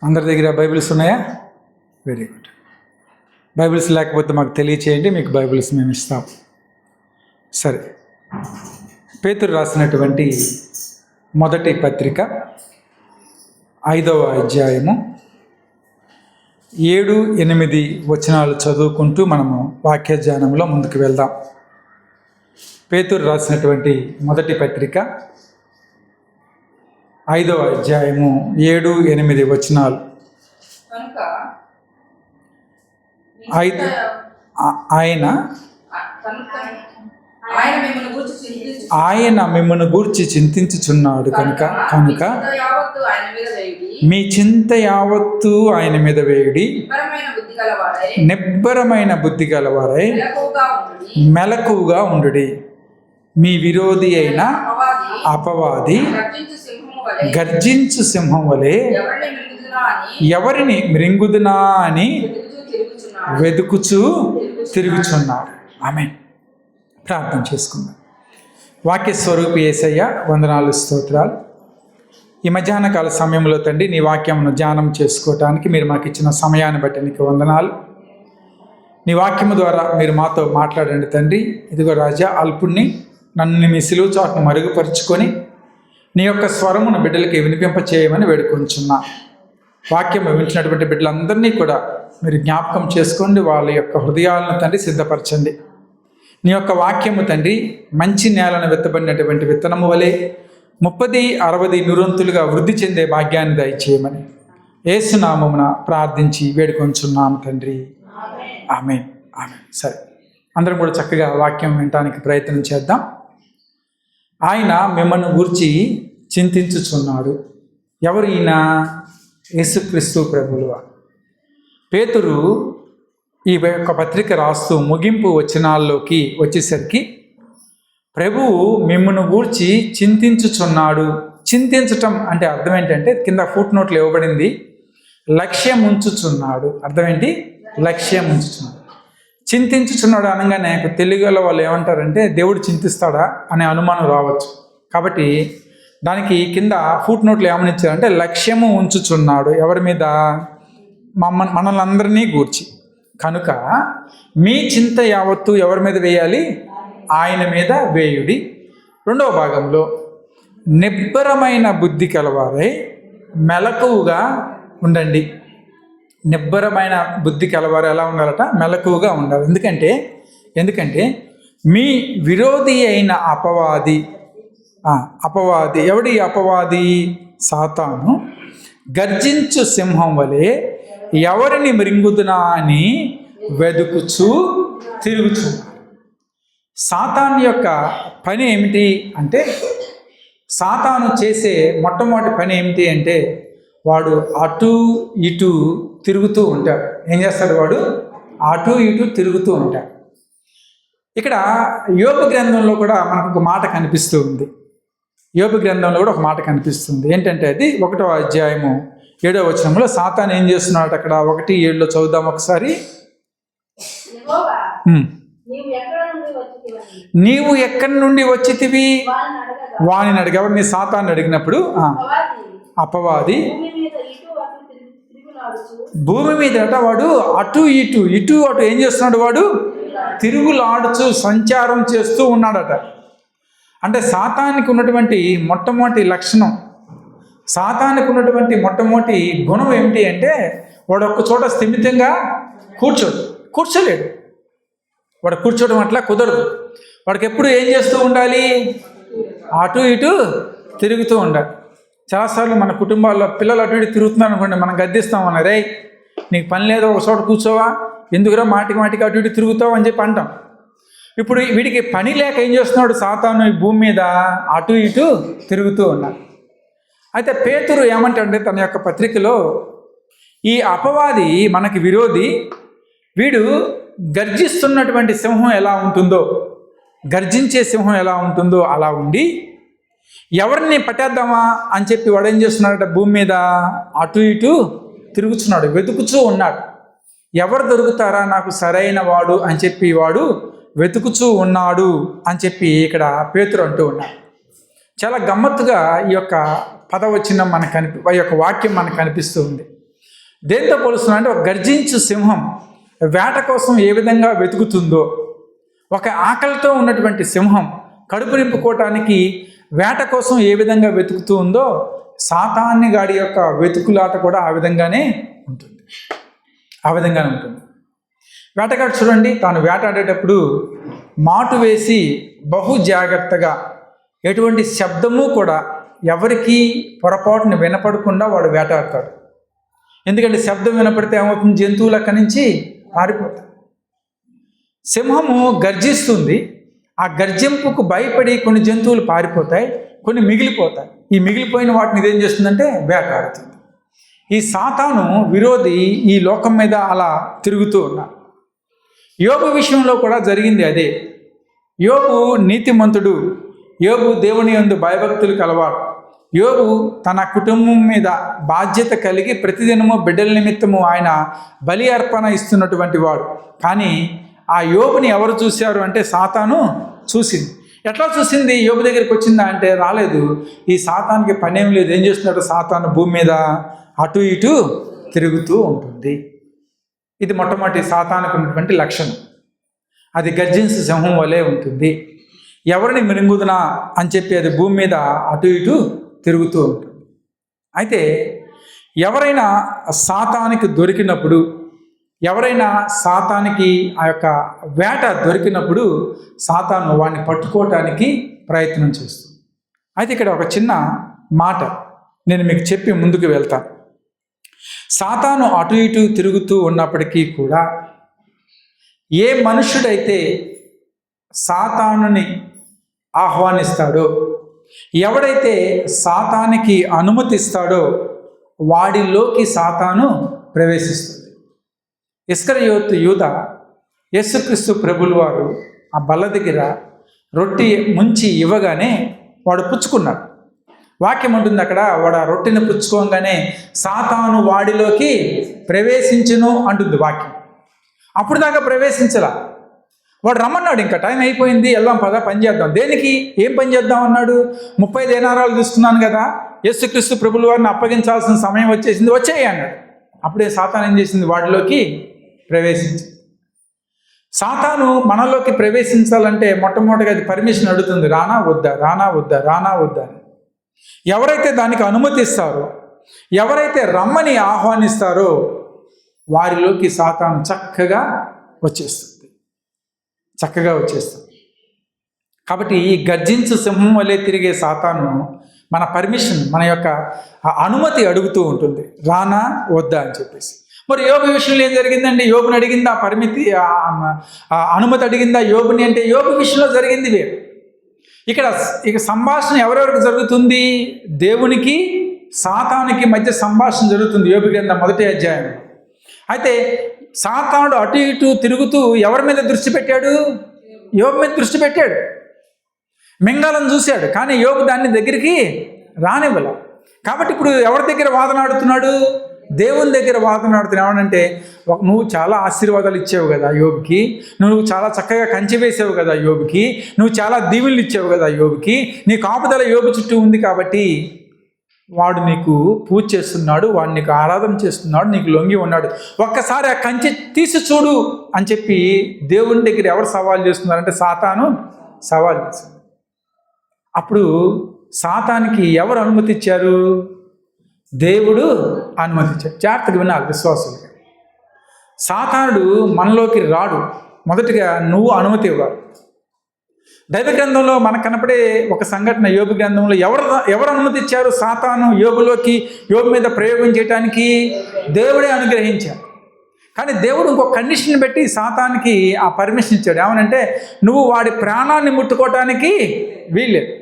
అందరి దగ్గర బైబిల్స్ ఉన్నాయా? Very good. బైబిల్స్ లేకపోతే మాకు తెలియచేయండి, మీకు బైబిల్స్ మేము ఇస్తాం. సరే, పేతురు రాసినటువంటి మొదటి పత్రిక 5వ అధ్యాయము 7-8 వచనాలు చదువుకుంటూ మనము వాక్య ధ్యానంలో ముందుకు వెళ్దాం. పేతురు రాసినటువంటి మొదటి పత్రిక 5వ అధ్యాయము 7-8 వచనాలు. ఆయన మిమ్మల్ని గూర్చి చింతించుచున్నాడు కనుక మీ చింత యావత్తు ఆయన మీద వేయుడి, నిబ్బరమైన బుద్ధి గలవారై మెలకువగా ఉండుడి. మీ విరోధి అయిన అపవాది గర్జించు సింహం వలె ఎవరిని మృంగుదునా అని వెదుకుచూ తిరుగుచున్నారు. ఆమేన్. ప్రార్థన చేసుకుందాం. వాక్య స్వరూపి యేసయ్య, వందనాలు, స్తోత్రాలు. ఈ మధ్యాహ్న కాల సమయంలో తండ్రి నీ వాక్యమును ధ్యానం చేసుకోవటానికి మీరు మాకు ఇచ్చిన సమయాన్ని బట్టి నీకు వందనాలు. నీ వాక్యము ద్వారా మీరు మాతో మాట్లాడండి తండ్రి. ఇదిగో రాజా, అల్పుణ్ణి నన్ను మీ సిలువ చాటును మరుగుపరుచుకొని నీ యొక్క స్వరమును బిడ్డలకి వినిపింపచేయమని వేడుకొంచున్నా. వాక్యము వింటున్నటువంటి బిడ్డలందరినీ కూడా మీరు జ్ఞాపకం చేసుకోండి. వాళ్ళ యొక్క హృదయాలను తండ్రి సిద్ధపరచండి. నీ యొక్క వాక్యము తండ్రి మంచి నేలను విత్తబడినటువంటి విత్తనము వలె 30, 60, 100 వృద్ధి చెందే భాగ్యాన్ని దయచేయమని యేసు నామమున ప్రార్థించి వేడుకొంచున్నాము తండ్రి. ఆమేన్, ఆమేన్. సరే, అందరం కూడా చక్కగా వాక్యం వినటానికి ప్రయత్నం చేద్దాం. ఆయన మిమ్మల్ని గూర్చి చింతించుచున్నాడు. ఎవరు ఈయన? యేసుక్రీస్తు ప్రభువు. పేతురు ఈ యొక్క పత్రిక రాస్తూ ముగింపు వచనాల్లోకి వచ్చేసరికి ప్రభువు మిమ్మల్ని గూర్చి చింతించుచున్నాడు. చింతించటం అంటే అర్థం ఏంటంటే కింద ఫుట్ నోట్లో ఇవ్వబడింది, లక్ష్యం ఉంచుచున్నాడు. అర్థం ఏంటి? లక్ష్యం ఉంచుచున్నాడు. చింతించుచున్నాడు అనగానే తెలుగులో వాళ్ళు ఏమంటారంటే దేవుడు చింతిస్తాడా అనే అనుమానం రావచ్చు. కాబట్టి దానికి కింద ఫుట్ నోట్లో ఏమని ఇచ్చారంటే లక్ష్యము ఉంచుచున్నాడు. ఎవరి మీద? మనల్ని అందరినీ గూర్చి. కనుక మీ చింత యావత్తు ఎవరి మీద వేయాలి? ఆయన మీద వేయుడి. రెండవ భాగంలో నిబ్బరమైన బుద్ధి కలవారై మెలకువగా ఉండండి. నిబ్బరమైన బుద్ధి కలవారు ఎలా ఉండాలట? మెలకువగా ఉండాలి. ఎందుకంటే మీ విరోధి అయిన అపవాది ఎవడి అపవాది? సాతాను గర్జించు సింహం వలె ఎవరిని మృంగుదునా అని వెదుకుచూ తిరుగుచున్నాడు. సాతాను యొక్క పని ఏమిటి అంటే, సాతాను చేసే మొట్టమొదటి పని ఏమిటి అంటే వాడు అటు ఇటు తిరుగుతూ ఉంటాడు. ఏం చేస్తాడు? వాడు అటు ఇటు తిరుగుతూ ఉంటాడు. ఇక్కడ యోబు గ్రంథంలో కూడా మనకు ఒక మాట కనిపిస్తూ ఉంది. యోబు గ్రంథంలో కూడా ఒక మాట కనిపిస్తుంది. ఏంటంటే అది 1వ అధ్యాయము 7వ వచనంలో సాతాను ఏం చేస్తున్నాడు అక్కడ? 1:7 చదువుదాం ఒకసారి. నీవు ఎక్కడి నుండి వచ్చితివి వాణిని అడిగి. ఎవరిని? సాతాను అడిగినప్పుడు అపవాది భూమి మీద వాడు అటు ఇటు ఏం చేస్తున్నాడు? వాడు తిరుగులాడుచు సంచారం చేస్తూ ఉన్నాడట. అంటే సాతానికి ఉన్నటువంటి మొట్టమొదటి లక్షణం, సాతానికి ఉన్నటువంటి మొట్టమొదటి గుణం ఏమిటి అంటే వాడు ఒక్క చోట స్థిమితంగా కూర్చోలేడు. వాడు కూర్చోవడం అట్లా కుదరదు. వాడికి ఎప్పుడు ఏం చేస్తూ ఉండాలి? అటు ఇటు తిరుగుతూ ఉండాలి. చాలాసార్లు మన కుటుంబాల్లో పిల్లలు అటు ఇటు తిరుగుతున్నారు అనుకోండి, మనం గద్దిస్తామన్నా, రే నీకు పని లేదో ఒక చోట కూర్చోవా, ఎందుకురా మాటికి అటు ఇటు తిరుగుతావు అని చెప్పి అంటాం. ఇప్పుడు వీడికి పని లేక ఏం చేస్తున్నాడు? సాతాను ఈ భూమి మీద అటు ఇటు తిరుగుతూ ఉన్నాడు. అయితే పేతురు ఏమంటాడంటే తన యొక్క పత్రికలో, ఈ అపవాది మనకి విరోధి, వీడు గర్జిస్తున్నటువంటి సింహం ఎలా ఉంటుందో, గర్జించే సింహం ఎలా ఉంటుందో అలా ఉండి ఎవరిని పట్టేద్దామా అని చెప్పి వాడు ఏం చేస్తున్నాడట? భూమి మీద అటు ఇటు తిరుగుతున్నాడు, వెతుకుతూ ఉన్నాడు. ఎవరు దొరుకుతారా నాకు సరైన వాడు అని చెప్పి వాడు వెతుకుతూ ఉన్నాడు అని చెప్పి ఇక్కడ పేతురు అంటూ ఉన్నాడు. చాలా గమ్మత్తుగా ఈ యొక్క పదవచనం ఈ యొక్క వాక్యం మనకు కనిపిస్తూ ఉంది. దేంతో పోలుస్తున్నా అంటే ఒక గర్జించు సింహం వేట కోసం ఏ విధంగా వెతుకుతుందో, ఒక ఆకలితో ఉన్నటువంటి సింహం కడుపు నింపుకోవటానికి వేట కోసం ఏ విధంగా వెతుకుతూ ఉందో, సాతాన్ని గాడి యొక్క వెతుకులాట కూడా ఆ విధంగానే ఉంటుంది. వేటగాడు చూడండి, తాను వేటాడేటప్పుడు మాటు వేసి బహు జాగ్రత్తగా ఎటువంటి శబ్దము కూడా ఎవరికి పొరపాటును వినపడకుండా వాడు వేటాడతాడు. ఎందుకంటే శబ్దం వినపడితే ఏమవుతుంది, జంతువులు అక్కడి నుంచి పారిపోతాయి. సింహము గర్జిస్తుంది, ఆ గర్జింపుకు భయపడి కొన్ని జంతువులు పారిపోతాయి, కొన్ని మిగిలిపోతాయి. ఈ మిగిలిపోయిన వాటిని ఇదేం చేస్తుందంటే వేటాడుతుంది. ఈ సాతాను విరోధి ఈ లోకం మీద అలా తిరుగుతూ ఉన్నాడు. యోబు విషయంలో కూడా జరిగింది అదే. యోబు నీతిమంతుడు, యోబు దేవుని యందు భయభక్తులు కలవాడు. యోబు తన కుటుంబం మీద బాధ్యత కలిగి ప్రతిదినము బిడ్డల నిమిత్తము ఆయన బలి అర్పణ ఇస్తున్నటువంటి వాడు. కానీ ఆ యోబుని ఎవరు చూశారు అంటే సాతాను చూసింది. ఎట్లా చూసింది? యోబు దగ్గరికి వచ్చిందా అంటే రాలేదు. ఈ సాతానికి పనేం లేదు. ఏం చేస్తున్నాడు సాతాను? భూమి మీద అటు ఇటు తిరుగుతూ ఉంటుంది. ఇది మొట్టమొదటి సాతానుకు ఉన్నటువంటి లక్షణం. అది గర్జించు సింహం వలె ఉంటుంది. ఎవరిని మింగుదునా అని చెప్పి అది భూమి మీద అటు ఇటు తిరుగుతూ ఉంటుంది. అయితే ఎవరైనా సాతానికి దొరికినప్పుడు, ఎవరైనా సాతానికి ఆ యొక్క వేట దొరికినప్పుడు సాతాను వాడిని పట్టుకోవటానికి ప్రయత్నం చేస్తుంది. అయితే ఇక్కడ ఒక చిన్న మాట నేను మీకు చెప్పి ముందుకు వెళ్తాను. సాతాను అటు ఇటు తిరుగుతూ ఉన్నప్పటికీ కూడా ఏ మనుష్యుడైతే సాతానుని ఆహ్వానిస్తాడో, ఎవడైతే సాతానికి అనుమతిస్తాడో వాడిలోకి సాతాను ప్రవేశిస్తుంది. ఇస్కరియోతు యూద యేసుక్రీస్తు ప్రభుల వారు ఆ బల్ల దగ్గర రొట్టె ముంచి ఇవ్వగానే వాడు పుచ్చుకున్నాడు. వాక్యం ఉంటుంది అక్కడ, వాడు ఆ రొట్టెని పుచ్చుకోగానే సాతాను వాడిలోకి ప్రవేశించును అంటుంది వాక్యం. అప్పుడు దాకా ప్రవేశించలా. వాడు రమ్మన్నాడు, ఇంకా టైం అయిపోయింది, వెళ్దాం పద, పని చేద్దాం. దేనికి? ఏం పని చేద్దాం అన్నాడు? 30 దేనారాలు తీసుకున్నాను కదా, యేసుక్రీస్తు ప్రభుల వారిని అప్పగించాల్సిన సమయం వచ్చేసింది, వచ్చేయి అన్నాడు. అప్పుడే సాతాను ఏం చేసింది? వాడిలోకి ప్రవేశించింది. సాతాను మనలోకి ప్రవేశించాలంటే మొట్టమొదటిగా అది పర్మిషన్ అడుగుతుంది. రానా వద్దా, రానా వద్దా, రానా వద్దా. ఎవరైతే దానికి అనుమతిస్తారో, ఎవరైతే రమ్మని ఆహ్వానిస్తారో వారిలోకి సాతాను చక్కగా వచ్చేస్తుంది. కాబట్టి ఈ గర్జించు సింహం వలె తిరిగే సాతాను మన పర్మిషన్, మన యొక్క అనుమతి అడుగుతూ ఉంటుంది, రానా వద్దా అని చెప్పేసి. మరి యోబు విషయంలో ఏం జరిగిందండి? యోబుని అడిగిందా పరిమితి, అనుమతి అడిగిందా యోబుని అంటే? యోబు విషయంలో జరిగింది వేరు. ఇక సంభాషణ ఎవరెవరికి జరుగుతుంది? దేవునికి సాతానుకి మధ్య సంభాషణ జరుగుతుంది యోబు గ్రంథం 1వ అధ్యాయం. అయితే సాతానుడు అటు ఇటు తిరుగుతూ ఎవరి మీద దృష్టి పెట్టాడు? యోబు మీద దృష్టి పెట్టాడు. మింగాలను చూశాడు, కానీ యోబు దాన్ని దగ్గరికి రానివ్వలే. కాబట్టి ఇప్పుడు ఎవరి దగ్గర వాదనాడుతున్నాడు? దేవుని దగ్గర వాదనాడుతున్నాడు. ఏమనంటే, నువ్వు చాలా ఆశీర్వాదాలు ఇచ్చావు కదా యోబుకి, నువ్వు చాలా చక్కగా కంచె వేసావు కదా యోబుకి, నువ్వు చాలా దీవెనలు ఇచ్చావు కదా యోబుకి, నీ కాపుదల యోబు చుట్టూ ఉంది కాబట్టి వాడు నీకు పూజ చేస్తున్నాడు, వాడు నీకు ఆరాధన చేస్తున్నాడు, నీకు లొంగి ఉన్నాడు, ఒక్కసారి ఆ కంచె తీసి చూడు అని చెప్పి దేవుని దగ్గర ఎవరు సవాల్ చేస్తున్నారంటే సాతాను సవాల్ చేస్తుంది. అప్పుడు సాతానికి ఎవరు అనుమతి ఇచ్చారు? దేవుడు అనుమతించాడు. జాగ్రత్తగా వినాలి విశ్వాసులుగా. సాతానుడు మనలోకి రాడు, మొదటిగా నువ్వు అనుమతి ఇవ్వాలి. దైవ గ్రంథంలో మనకు కనపడే ఒక సంఘటన, యోబు గ్రంథంలో ఎవరు అనుమతి ఇచ్చారు సాతాను యోబు మీద ప్రయోగం చేయడానికి? దేవుడే అనుగ్రహించాడు. కానీ దేవుడు ఇంకొక కండిషన్ పెట్టి సాతానికి ఆ పర్మిషన్ ఇచ్చాడు. ఏమనంటే, నువ్వు వాడి ప్రాణాన్ని ముట్టుకోవటానికి వీల్లేదు,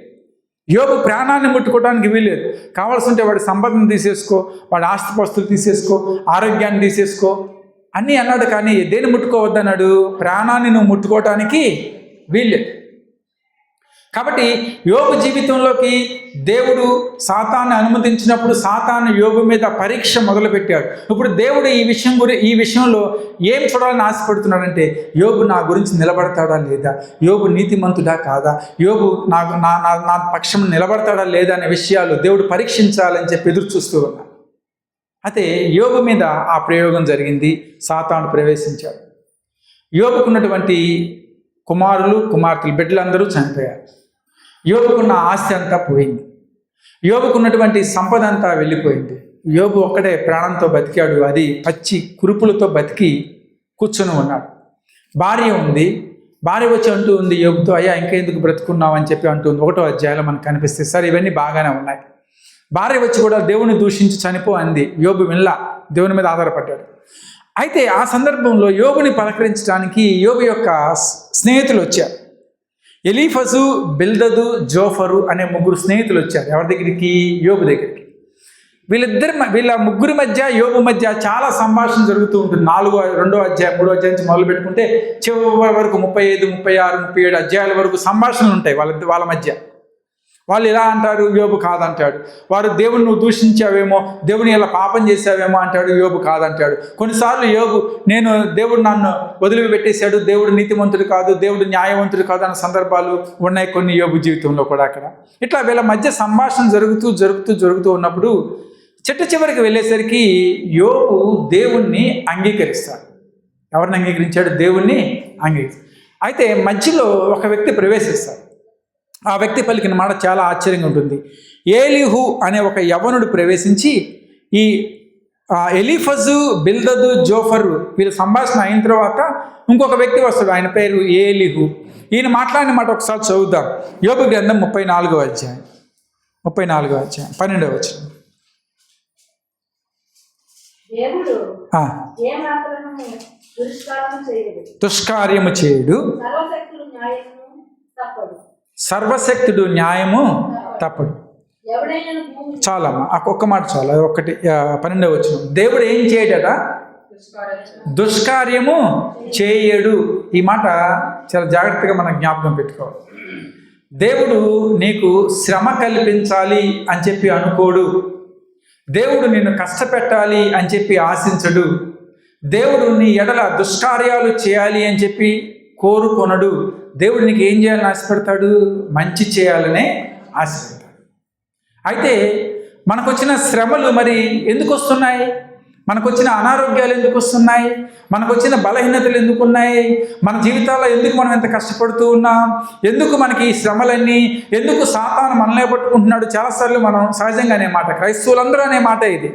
యోబు ప్రాణాన్ని ముట్టుకోవడానికి వీల్లేదు. కావాల్సి ఉంటే వాడి సంపదను తీసేసుకో, వాడి ఆస్తిపాస్తులు తీసేసుకో, ఆరోగ్యాన్ని తీసేసుకో అన్నీ అన్నాడు. కానీ దేన్ని ముట్టుకోవద్దన్నాడు? ప్రాణాన్ని నువ్వు ముట్టుకోవటానికి వీల్లేదు. కాబట్టి యోబు జీవితంలోకి దేవుడు సాతాన్ని అనుమతించినప్పుడు సాతాను యోబు మీద పరీక్ష మొదలుపెట్టాడు. ఇప్పుడు దేవుడు ఈ విషయంలో ఏం చూడాలని ఆశపడుతున్నాడంటే, యోబు నా గురించి నిలబడతాడా లేదా, యోబు నీతిమంతుడా కాదా, యోబు నా పక్షం నిలబడతాడా లేదా అనే విషయాలు దేవుడు పరీక్షించాలని చెప్పి ఎదురు చూస్తూ ఉన్నాడు. అయితే యోబు మీద ఆ ప్రయోగం జరిగింది. సాతాను ప్రవేశించాడు. యోబుకున్నటువంటి కుమారులు కుమార్తెలు బిడ్డలందరూ చనిపోయారు. యోబుకున్న ఆస్తి అంతా పోయింది. యోబుకున్నటువంటి సంపద అంతా వెళ్ళిపోయింది. యోబు ఒక్కడే ప్రాణంతో బతికాడు. అది పచ్చి కురుపులతో బతికి కూర్చొని ఉన్నాడు. భార్య ఉంది. భార్య వచ్చి అంటూ ఉంది యోబుతో, అయ్యా ఇంకా ఎందుకు బ్రతుకున్నావు అని చెప్పి అంటుంది. 1వ అధ్యాయంలో మనకు కనిపిస్తే సరే ఇవన్నీ బాగానే ఉన్నాయి. భార్య వచ్చి కూడా దేవుని దూషించి చనిపో అంది. యోబు వినలా, దేవుని మీద ఆధారపడ్డాడు. అయితే ఆ సందర్భంలో యోబుని పలకరించడానికి యోబు యొక్క స్నేహితులు వచ్చారు. ఎలీఫజు, బిల్దదు, జోఫరు అనే 3 స్నేహితులు వచ్చారు. ఎవరి దగ్గరికి? యోబు దగ్గరికి. వీళ్ళ ముగ్గురి మధ్య, యోబు మధ్య చాలా సంభాషణ జరుగుతూ ఉంటుంది. 2వ అధ్యాయం 3వ అధ్యాయం నుంచి మొదలు పెట్టుకుంటే చివరి వరకు 35, 36, 37 అధ్యాయాల వరకు సంభాషణలు ఉంటాయి వాళ్ళ మధ్య. వాళ్ళు ఇలా అంటారు, యోబు కాదంటాడు. వారు దేవుని నువ్వు దూషించావేమో, దేవుని ఇలా పాపం చేసావేమో అంటాడు, యోబు కాదంటాడు. కొన్నిసార్లు యోబు దేవుడు నన్ను వదిలిపెట్టేశాడు, దేవుడు నీతిమంతుడు కాదు, దేవుడు న్యాయవంతుడు కాదు అన్న సందర్భాలు ఉన్నాయి కొన్ని యోబు జీవితంలో కూడా. అక్కడ ఇట్లా వీళ్ళ మధ్య సంభాషణ జరుగుతూ ఉన్నప్పుడు చివరికి వెళ్ళేసరికి యోబు దేవుణ్ణి అంగీకరిస్తాడు. ఎవరిని అంగీకరించాడు? దేవుణ్ణి అంగీకరిస్తాడు. అయితే మధ్యలో ఒక వ్యక్తి ప్రవేశిస్తాడు. ఆ వ్యక్తి పలికిన మాట చాలా ఆశ్చర్యంగా ఉంటుంది. ఏలీహు అనే ఒక యవనుడు ప్రవేశించి ఈ ఎలీఫజు, బిల్దదు, జోఫరు వీళ్ళ సంభాషణ అయిన తర్వాత ఇంకొక వ్యక్తి వస్తాడు. ఆయన పేరు ఏలీహు. ఈయన మాట్లాడిన మాట ఒకసారి చదువుదాం. యోబు గ్రంథం 34వ అధ్యాయం 12వ వచనం. దుష్కార్యము చేయడు, సర్వశక్తుడు న్యాయము తప్పడు. చాలమ్మా, ఒక్క మాట చాలు. అది 12వ వచనం. దేవుడు ఏం చేయడట? దుష్కార్యము చేయడు. ఈ మాట చాలా జాగ్రత్తగా మనం జ్ఞాపకం పెట్టుకోవాలి. దేవుడు నీకు శ్రమ కల్పించాలి అని చెప్పి అనుకోడు. దేవుడు నిన్ను కష్టపెట్టాలి అని చెప్పి ఆశించడు. దేవుడు నీ ఎడల దుష్కార్యాలు చేయాలి అని చెప్పి కోరుకొనడు. దేవుడు నీకు ఏం చేయాలని ఆశపడతాడు? మంచి చేయాలనే ఆశపడతాడు. అయితే మనకు వచ్చిన శ్రమలు మరి ఎందుకు వస్తున్నాయి? మనకు వచ్చిన అనారోగ్యాలు ఎందుకు వస్తున్నాయి? మనకు వచ్చిన బలహీనతలు ఎందుకు ఉన్నాయి? మన జీవితాల్లో ఎందుకు మనం ఎంత కష్టపడుతూ ఉన్నాం? ఎందుకు మనకి ఈ శ్రమలన్నీ? ఎందుకు సాతాను మనలే పట్టుకుంటున్నాడు? చాలాసార్లు మనం సహజంగా అనే మాట, క్రైస్తవులందరూ అనే మాట ఇది.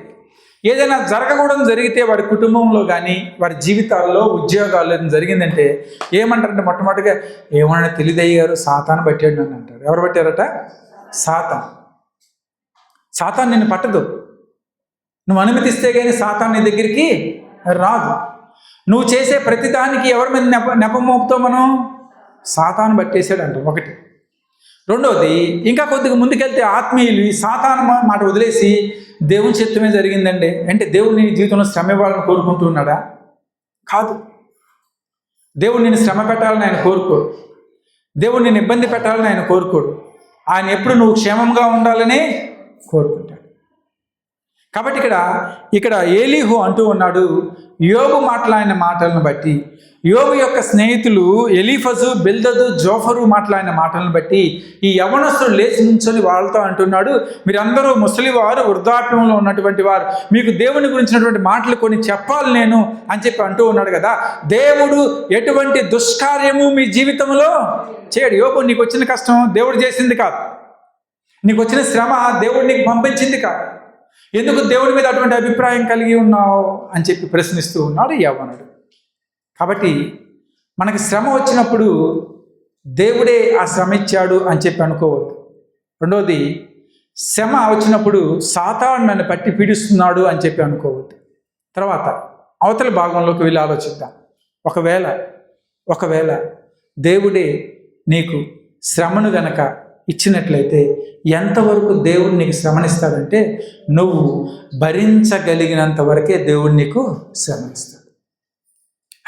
ఏదైనా జరగకూడదు జరిగితే వారి కుటుంబంలో కానీ వారి జీవితాల్లో ఉద్యోగాల్లో జరిగిందంటే ఏమంటారంటే మొట్టమొదటిగా ఏమన్నా తెలియదయ్యారు, సాతాను పట్టాడు నన్ను అంటారు. ఎవరు పట్టారట? సాతాను నిన్ను పట్టదు. నువ్వు అనుమతిస్తే కానీ సాతాను నీ దగ్గరికి రాదు. నువ్వు చేసే ప్రతిదానికి ఎవరి మీద నెపమోపుతో మనం సాతాను పట్టేశాడు అంట. ఒకటి. రెండవది, ఇంకా కొద్దిగా ముందుకెళ్తే ఆత్మీయులు ఈ సాతాను మాట వదిలేసి దేవుని చిత్తమే జరిగిందండి అంటే దేవుడు నీ జీవితంలో శ్రమ ఇవ్వాలని కోరుకుంటున్నాడా? కాదు. దేవుడు నేను శ్రమ పెట్టాలని ఆయన కోరుకోడు. దేవుడు నేను ఇబ్బంది పెట్టాలని ఆయన కోరుకోడు. ఆయన ఎప్పుడు నువ్వు క్షేమంగా ఉండాలని కోరుకుంటాడు. కాబట్టి ఇక్కడ ఏలీహు అంటూ ఉన్నాడు, యోబు మాట్లాడిన మాటలను బట్టి, యోబు యొక్క స్నేహితులు ఎలీఫజు, బిల్దదు, జోఫరు మాట్లాడిన మాటలను బట్టి ఈ యవనస్తుడు లేచి నుంచొని వాళ్ళతో అంటున్నాడు, మీరందరూ ముసలివారు, వృద్ధాప్యంలో ఉన్నటువంటి వారు, మీకు దేవుని గురించినటువంటి మాటలు కొన్ని చెప్పాలి నేను అని చెప్పి అంటూ ఉన్నాడు కదా. దేవుడు ఎటువంటి దుష్కార్యము మీ జీవితంలో చేయడు. యోబు, నీకు వచ్చిన కష్టం దేవుడు చేసింది కాదు, నీకు వచ్చిన శ్రమ దేవుడు నీకు పంపించింది కాదు. ఎందుకు దేవుడి మీద అటువంటి అభిప్రాయం కలిగి ఉన్నావు అని చెప్పి ప్రశ్నిస్తూ ఉన్నాడు యవ్వనుడు. కాబట్టి మనకి శ్రమ వచ్చినప్పుడు దేవుడే ఆ శ్రమ ఇచ్చాడు అని చెప్పి అనుకోవద్దు. రెండవది, శ్రమ వచ్చినప్పుడు సాతాను నన్ను పట్టి పీడిస్తున్నాడు అని చెప్పి అనుకోవద్దు. తర్వాత అవతల భాగంలోకి వెళ్ళి ఆలోచిద్దాం. ఒకవేళ దేవుడే నీకు శ్రమను గనక ఇచ్చినట్లయితే ఎంతవరకు దేవుడు నీకు శ్రమనిస్తాడంటే నువ్వు భరించగలిగినంత వరకే దేవుడు నీకు శ్రమనిస్తాడు.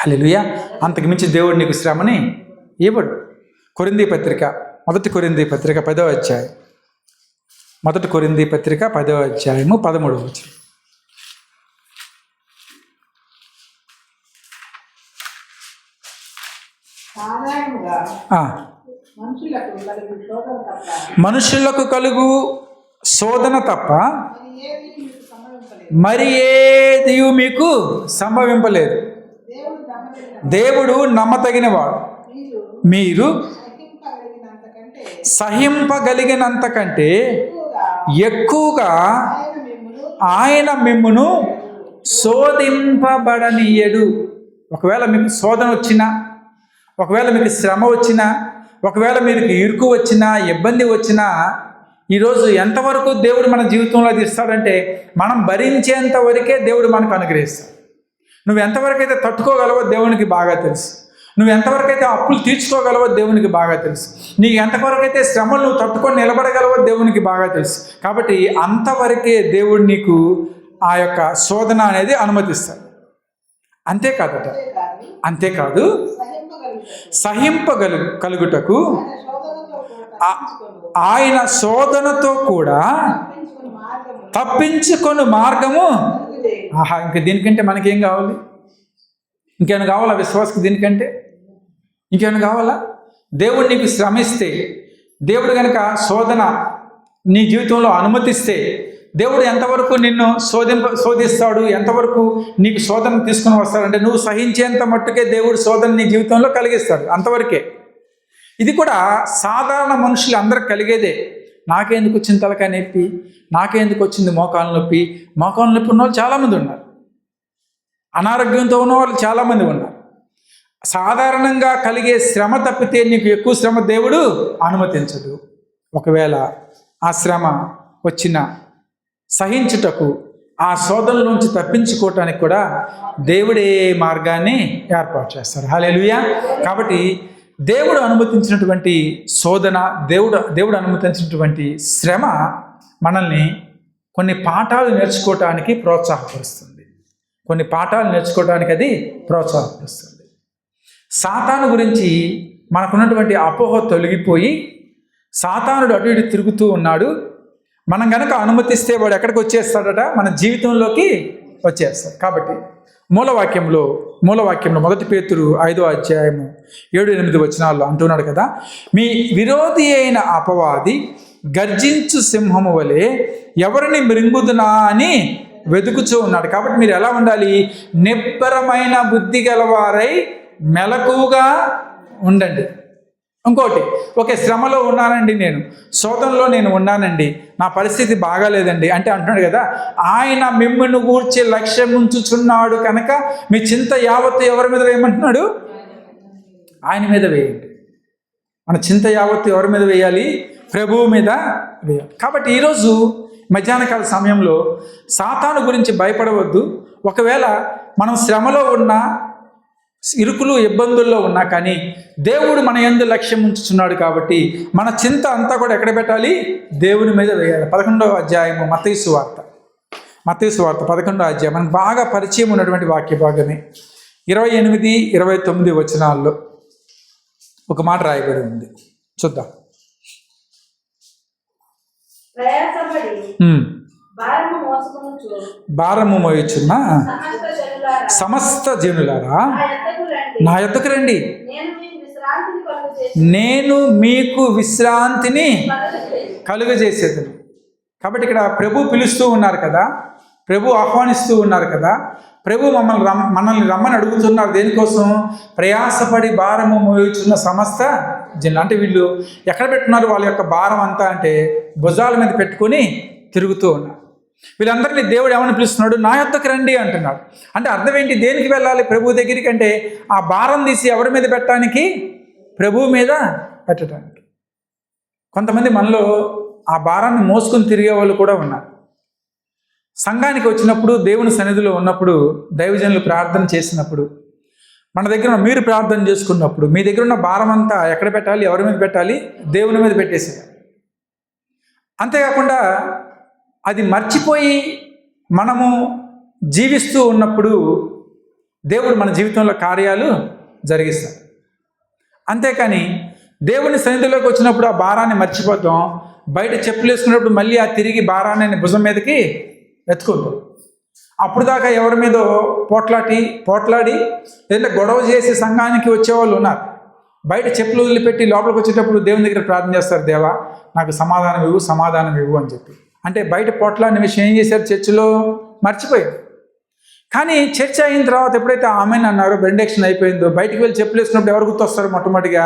హల్లెలూయా. అంతకు మించి దేవుడు నీకు శ్రమని ఇవ్వడు. మొదటి కొరింథీ పత్రిక 10వ అధ్యాయం 10వ అధ్యాయము 13వ వచనం. మనుషులకు కలుగు శోధన తప్ప మరి ఏదియు మీకు సంభవింపలేదు. దేవుడు నమ్మతగినవాడు. మీరు సహింపగలిగినంత కంటే ఎక్కువగా ఆయన మిమ్మును శోధింపబడనీయడు. ఒకవేళ మీకు శోధన వచ్చినా, ఒకవేళ మీకు శ్రమ వచ్చినా, ఒకవేళ మీకు ఇరుకు వచ్చినా, ఇబ్బంది వచ్చినా, ఈరోజు ఎంతవరకు దేవుడు మన జీవితంలో అది ఇస్తాడంటే మనం భరించేంత వరకే దేవుడు మనకు అనుగ్రహిస్తాడు. నువ్వు ఎంతవరకు అయితే తట్టుకోగలవో దేవునికి బాగా తెలుసు. నువ్వు ఎంతవరకు అయితే అప్పులు తీర్చుకోగలవో దేవునికి బాగా తెలుసు. నీకు ఎంతవరకు అయితే శ్రమలు నువ్వు తట్టుకొని నిలబడగలవో దేవునికి బాగా తెలుసు. కాబట్టి అంతవరకే దేవుడు నీకు ఆ యొక్క శోధన అనేది అనుమతిస్తాడు. అంతేకాదు కలుగుటకు ఆయన శోధనతో కూడా తప్పించుకొని మార్గము. ఇంకా దీనికంటే మనకేం కావాలి? ఇంకేమైనా కావాలా విశ్వాసకు? దీనికంటే ఇంకేమైనా కావాలా? దేవుడు నీకు శ్రమిస్తే, దేవుడు కనుక శోధన నీ జీవితంలో అనుమతిస్తే, దేవుడు ఎంతవరకు నిన్ను శోధిస్తాడు, ఎంతవరకు నీకు శోధన తీసుకుని వస్తాడంటే నువ్వు సహించేంత మట్టుకే దేవుడు శోధన నీ జీవితంలో కలిగిస్తాడు, అంతవరకే. ఇది కూడా సాధారణ మనుషులు అందరికి కలిగేదే. నాకెందుకు వచ్చింది తలకాయ నొప్పి, నాకెందుకు వచ్చింది మోకాలు నొప్పి ఉన్న వాళ్ళు చాలామంది ఉన్నారు. అనారోగ్యంతో ఉన్న వాళ్ళు చాలామంది ఉన్నారు. సాధారణంగా కలిగే శ్రమ తప్పితే నీకు ఎక్కువ శ్రమ దేవుడు అనుమతించడు. ఒకవేళ ఆ శ్రమ వచ్చిన సహించుటకు, ఆ శోధనల నుంచి తప్పించుకోవటానికి కూడా దేవుడే మార్గాన్ని ఏర్పాటు చేస్తారు. హల్లెలూయా. కాబట్టి దేవుడు అనుమతించినటువంటి శోధన, దేవుడు అనుమతించినటువంటి శ్రమ మనల్ని కొన్ని పాఠాలు నేర్చుకోవటానికి ప్రోత్సాహపరుస్తుంది. కొన్ని పాఠాలు నేర్చుకోవడానికి అది ప్రోత్సాహపరుస్తుంది. సాతాను గురించి మనకున్నటువంటి అపోహ తొలగిపోయి, సాతానుడు అటు ఇటు తిరుగుతూ ఉన్నాడు, మనం కనుక అనుమతిస్తే వాడు ఎక్కడికి వచ్చేస్తాడట? మన జీవితంలోకి వచ్చేస్తాడు. కాబట్టి మూలవాక్యంలో 1 పేతురు 5వ అధ్యాయము 7-8 వచనాల్లో అంటున్నాడు కదా, మీ విరోధి అయిన అపవాది గర్జించు సింహము వలె ఎవరిని మృంగుదునా అని వెతుకుచూ ఉన్నాడు. కాబట్టి మీరు ఎలా ఉండాలి? నిబ్బరమైన బుద్ధి గలవారై మెలకువగా ఉండండి. ఇంకోటి, ఓకే శ్రమలో ఉన్నానండి, నేను శోధనలో నేను ఉన్నానండి, నా పరిస్థితి బాగాలేదండి అంటే అంటున్నాడు కదా, ఆయన మిమ్మల్ని గూర్చి లక్ష్యం ఉంచుచున్నాడు కనుక మీ చింత యావత్తు ఎవరి మీద వేయమంటున్నాడు? ఆయన మీద వేయండి. మన చింత యావత్తు ఎవరి మీద వేయాలి? ప్రభువు మీద వేయాలి. కాబట్టి ఈరోజు మధ్యాహ్నకాల సమయంలో సాతాను గురించి భయపడవద్దు. ఒకవేళ మనం శ్రమలో ఉన్నా, ఇరుకులు ఇబ్బందుల్లో ఉన్నా కానీ దేవుడు మన యందు లక్ష్యం ఉంచుతున్నాడు. కాబట్టి మన చింత అంతా కూడా ఎక్కడ పెట్టాలి? దేవుని మీద వేయాలి. 11వ అధ్యాయము మత్తయి సువార్త 11వ అధ్యాయం మనకు బాగా పరిచయం ఉన్నటువంటి వాక్య భాగమే. 28-29 వచనాల్లో ఒక మాట రాయబడి ఉంది, చూద్దాం. భారము మోయుచున్న సమస్త జనులారా నా యొద్దకు రండి, నేను మీకు విశ్రాంతిని కలుగజేసేదను. కాబట్టి ఇక్కడ ప్రభు పిలుస్తూ ఉన్నారు కదా, ప్రభు ఆహ్వానిస్తూ ఉన్నారు కదా, ప్రభు మనల్ని రమ్మని అడుగుతున్నారు. దేనికోసం? ప్రయాసపడి భారము మోయుచున్న సమస్త జనులు. అంటే వీళ్ళు ఎక్కడ పెట్టున్నారు వాళ్ళ యొక్క భారం అంతా అంటే భుజాల మీద పెట్టుకొని తిరుగుతూ ఉన్నారు. వీళ్ళందరినీ దేవుడు ఏమని పిలుస్తున్నాడు? నా యొద్దకు రండి అంటున్నాడు. అంటే అర్థం ఏంటి? దేనికి వెళ్ళాలి ప్రభు దగ్గరికి అంటే ఆ భారం తీసి ఎవరి మీద పెట్టడానికి? ప్రభువు మీద పెట్టడానికి. కొంతమంది మనలో ఆ భారాన్ని మోసుకొని తిరిగే వాళ్ళు కూడా ఉన్నారు. సంఘానికి వచ్చినప్పుడు, దేవుని సన్నిధిలో ఉన్నప్పుడు, దైవజనులు ప్రార్థన చేసినప్పుడు, మన దగ్గర మీరు ప్రార్థన చేసుకున్నప్పుడు మీ దగ్గర ఉన్న భారం అంతా ఎక్కడ పెట్టాలి? ఎవరి మీద పెట్టాలి? దేవుని మీద పెట్టేసేయాలి. అంతేకాకుండా అది మర్చిపోయి మనము జీవిస్తూ ఉన్నప్పుడు దేవుడు మన జీవితంలో కార్యాలు జరిగిస్తాడు. అంతేకాని దేవుని సన్నిధిలోకి వచ్చినప్పుడు ఆ భారాన్ని మర్చిపోతాం, బయట చెప్పులు వేసుకున్నప్పుడు మళ్ళీ ఆ తిరిగి భారాన్ని భుజం మీదకి ఎత్తుకుంటాం. అప్పుడు దాకా ఎవరి మీదో పోట్లాడి లేదా గొడవ చేసి సంఘానికి వచ్చేవాళ్ళు ఉన్నారు. బయట చెప్పులు వదిలిపెట్టి లోపలికి వచ్చేటప్పుడు దేవుని దగ్గర ప్రార్థన చేస్తారు, దేవా నాకు సమాధానం ఇవ్వు అని చెప్పి. అంటే బయట పోట్లాడిన విషయం ఏం చేశారు? చర్చిలో మర్చిపోయాడు. కానీ చర్చ అయిన తర్వాత ఎప్పుడైతే ఆమెను అన్నారో, బెండెక్షన్ అయిపోయిందో, బయటికి వెళ్ళి చెప్పులు వేసుకున్నప్పుడు ఎవరు గుర్తొస్తారు? మొట్టమొదటిగా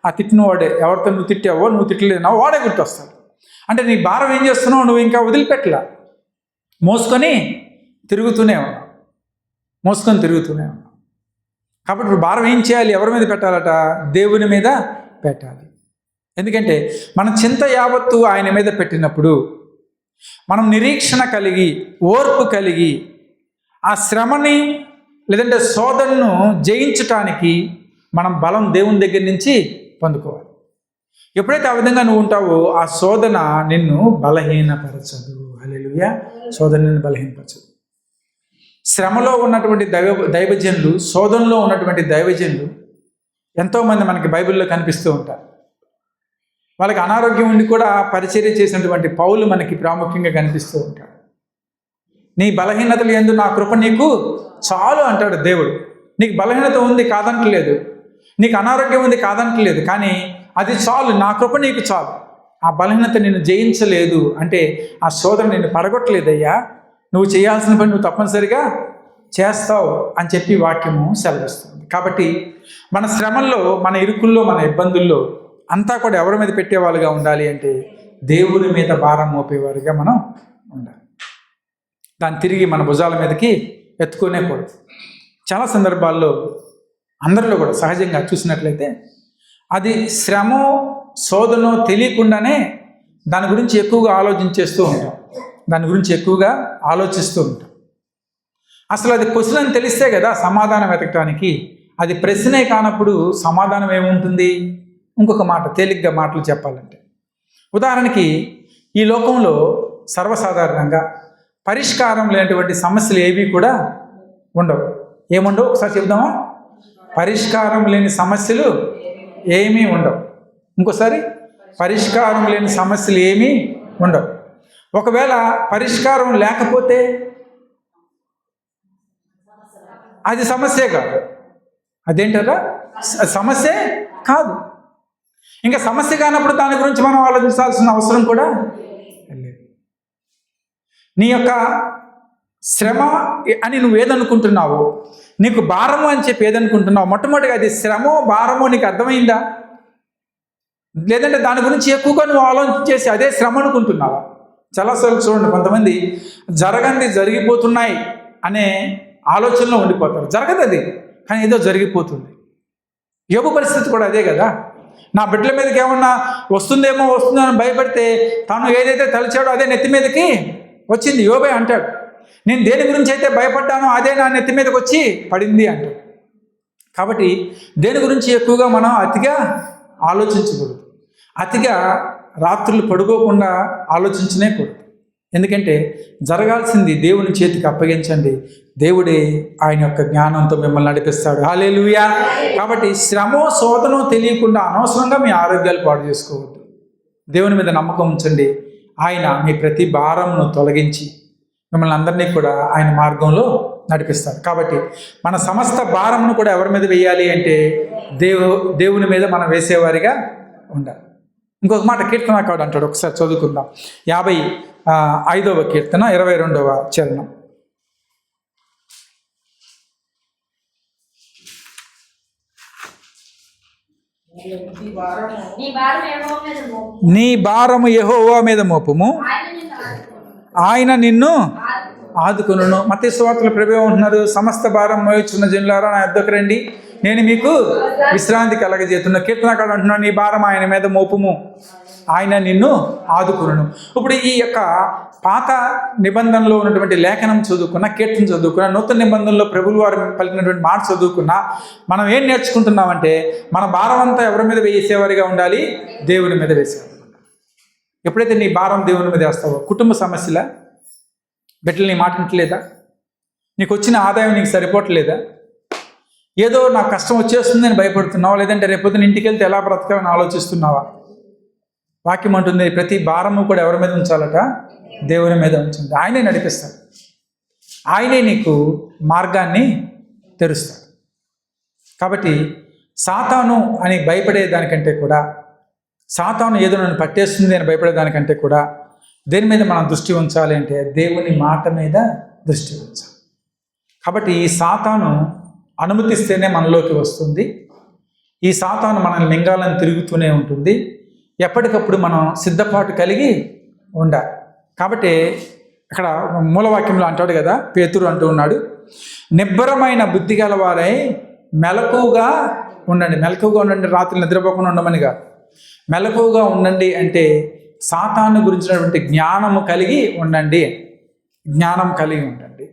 ఆ తిట్టిన వాడే. ఎవరితో నువ్వు తిట్టావో, నువ్వు తిట్టలేనా, వాడే గుర్తొస్తాడు. అంటే నీ భారం ఏం చేస్తున్నావు? నువ్వు ఇంకా వదిలిపెట్టలా, మోసుకొని తిరుగుతూనే ఉన్నావు. కాబట్టి ఇప్పుడు భారం ఏం చేయాలి? ఎవరి మీద పెట్టాలట? దేవుని మీద పెట్టాలి. ఎందుకంటే మన చింత యావత్తు ఆయన మీద పెట్టినప్పుడు మనం నిరీక్షణ కలిగి, ఓర్పు కలిగి, ఆ శ్రమని లేదంటే శోధనను జయించటానికి మనం బలం దేవుని దగ్గర నుంచి పొందుకోవాలి. ఎప్పుడైతే ఆ విధంగా నువ్వు ఉంటావో ఆ శోధన నిన్ను బలహీనపరచదు. హల్లెలూయా. శోధన నిన్ను బలహీనపరచదు. శ్రమలో ఉన్నటువంటి దైవజనులు, శోధనలో ఉన్నటువంటి దైవజనులు ఎంతోమంది మనకి బైబిల్లో కనిపిస్తూ ఉంటారు. వాళ్ళకి అనారోగ్యం ఉండి కూడా పరిచర్య చేసినటువంటి పౌలు మనకి ప్రాముఖ్యంగా కనిపిస్తూ ఉంటాడు. నీ బలహీనతలు యందు నా కృప నీకు చాలు అంటాడు దేవుడు. నీకు బలహీనత ఉంది కాదంటలేదు, నీకు అనారోగ్యం ఉంది కాదంటలేదు, కానీ అది చాలు, నా కృప నీకు చాలు. ఆ బలహీనత నిన్ను జయించలేదు అంటే ఆ శోధన నిన్ను పడగొట్టలేదయ్యా, నువ్వు చేయాల్సిన పని నువ్వు తప్పనిసరిగా చేస్తావు అని చెప్పి వాక్యము సెలవిస్తుంది. కాబట్టి మన శ్రమల్లో, మన ఇరుకుల్లో, మన ఇబ్బందుల్లో అంతా కూడా ఎవరి మీద పెట్టేవాళ్ళుగా ఉండాలి అంటే దేవుని మీద భారం మోపేవారుగా మనం ఉండాలి. దాన్ని తిరిగి మన భుజాల మీదకి ఎత్తుకునేకూడదు. చాలా సందర్భాల్లో అందరిలో కూడా సహజంగా చూసినట్లయితే అది శ్రమో శోధనో తెలియకుండానే దాని గురించి ఎక్కువగా ఆలోచిస్తూ ఉంటాం. అసలు అది క్వశ్చన్ అని తెలిస్తే కదా సమాధానం వెతకటానికి. అది ప్రశ్నే కానప్పుడు సమాధానం ఏముంటుంది? ఇంకొక మాట, తేలిగ్గా మాటలు చెప్పాలంటే, ఉదాహరణకి ఈ లోకంలో సర్వసాధారణంగా పరిష్కారం లేనటువంటి సమస్యలు ఏవి కూడా ఉండవు. ఏముండవు? ఒకసారి చెప్దామా? పరిష్కారం లేని సమస్యలు ఏమీ ఉండవు. ఇంకోసారి, పరిష్కారం లేని సమస్యలు ఏమీ ఉండవు. ఒకవేళ పరిష్కారం లేకపోతే అది సమస్యే కాదు. అదేంటారా? సమస్యే కాదు. ఇంకా సమస్య కానప్పుడు దాని గురించి మనం ఆలోచించాల్సిన అవసరం కూడా లేదు. నీ యొక్క శ్రమ అని నువ్వు ఏదనుకుంటున్నావో, నీకు భారము అని చెప్పి ఏదనుకుంటున్నావు, మొట్టమొదటిగా అది శ్రమో భారమో నీకు అర్థమైందా? లేదంటే దాని గురించి ఎక్కువగా నువ్వు ఆలోచించేసి అదే శ్రమ అనుకుంటున్నావా? చాలాసార్లు చూడండి, కొంతమంది జరిగిపోతున్నాయి అనే ఆలోచనలో ఉండిపోతారు. జరగదు అది, కానీ ఏదో జరిగిపోతుంది. యోబు పరిస్థితి కూడా అదే కదా. నా బిడ్డల మీదకి ఏమన్నా వస్తుందేమో అని భయపడితే తాను ఏదైతే తలిచాడో అదే నెత్తి మీదకి వచ్చింది. యోబే అంటాడు, నేను దేని గురించి అయితే భయపడ్డానో అదే నా నెత్తి మీదకి వచ్చి పడింది అంటాడు. కాబట్టి దేని గురించి ఎక్కువగా మనం అతిగా ఆలోచించకూడదు. అతిగా రాత్రులు పడుకోకుండా ఆలోచించనే కూడదు. ఎందుకంటే జరగాల్సింది దేవుని చేతికి అప్పగించండి, దేవుడే ఆయన యొక్క జ్ఞానంతో మిమ్మల్ని నడిపిస్తాడు. హల్లెలూయా. కాబట్టి శ్రమో శోధనో తెలియకుండా అనవసరంగా మీ ఆరోగ్యాలు పాడు చేసుకోవద్దు. దేవుని మీద నమ్మకం ఉంచండి. ఆయన మీ ప్రతి భారంను తొలగించి మిమ్మల్ని అందరినీ కూడా ఆయన మార్గంలో నడిపిస్తాడు. కాబట్టి మన సమస్త భారంను కూడా ఎవరి మీద వేయాలి అంటే దేవుని మీద మనం వేసేవారిగా ఉండాలి. ఇంకొక మాట కీర్తనకారుడు అంటాడు, ఒకసారి చదువుకుందాం. 55వ కీర్తన 22వ చరణం. నీ భారము యెహోవా మీద మోపుము, ఆయన నిన్ను ఆదుకొనును. మత్తయి సువార్తలో ప్రభువు అంటున్నారు, సమస్త భారం మోయుచున్న జనులారా నా యొద్దకు రండి, నేను మీకు విశ్రాంతి కలగజేస్తున్నా. కీర్తనకారుడు అంటున్నాడు, నీ భారం ఆయన మీద మోపుము, ఆయన నిన్ను ఆదుకొనును. ఇప్పుడు ఈ యొక్క పాత నిబంధనలో ఉన్నటువంటి లేఖనం చదువుకున్న, కీర్తన చదువుకున్న, నూతన నిబంధనలో ప్రభువు వారు పలికినటువంటి మాట చదువుకున్నా మనం ఏం నేర్చుకుంటున్నామంటే మన భారం అంతా ఎవరి మీద వేసేవారిగా ఉండాలి? దేవుని మీద వేసేవారు. ఎప్పుడైతే నీ భారం దేవుని మీద వేస్తావో, కుటుంబ సమస్యల, బిడ్డలు నీ మాట వింటలేదా, నీకు వచ్చిన ఆదాయం నీకు సరిపోవట్లేదా, ఏదో నాకు కష్టం వచ్చేస్తుందని భయపడుతున్నావా, లేదంటే రేపొద్దున ఇంటికి వెళ్తే ఎలా బ్రతకాలని ఆలోచిస్తున్నావా? వాక్యం అంటుంది, ప్రతి భారము కూడా ఎవరి మీద ఉంచాలట? దేవుని మీద ఉంచండి. ఆయనే నడిపిస్తాడు, ఆయనే నీకు మార్గాన్ని తెరుస్తాడు. కాబట్టి సాతాను అని భయపడేదానికంటే కూడా, సాతాను ఏదో నన్ను పట్టేస్తుంది అని భయపడేదానికంటే కూడా దేని మీద మనం దృష్టి ఉంచాలి అంటే దేవుని మాట మీద దృష్టి ఉంచాలి. కాబట్టి ఈ సాతాను అనుమతిస్తేనే మనలోకి వస్తుంది. ఈ సాతాను మనల్ని మింగాలని తిరుగుతూనే ఉంటుంది. ఎప్పటికప్పుడు మనం సిద్ధపాటు కలిగి ఉండాలి. కాబట్టి ఇక్కడ మూలవాక్యంలో అంటాడు కదా, పేతురు అంటూ ఉన్నాడు, నిబ్బరమైన బుద్ధి గలవారై మెలకువగా ఉండండి. మెలకువగా ఉండండి, రాత్రి నిద్రపోకుండా ఉండమని కాదు. మెలకువగా ఉండండి అంటే సాతాను గురించినటువంటి జ్ఞానము కలిగి ఉండండి. జ్ఞానం కలిగి ఉండండి,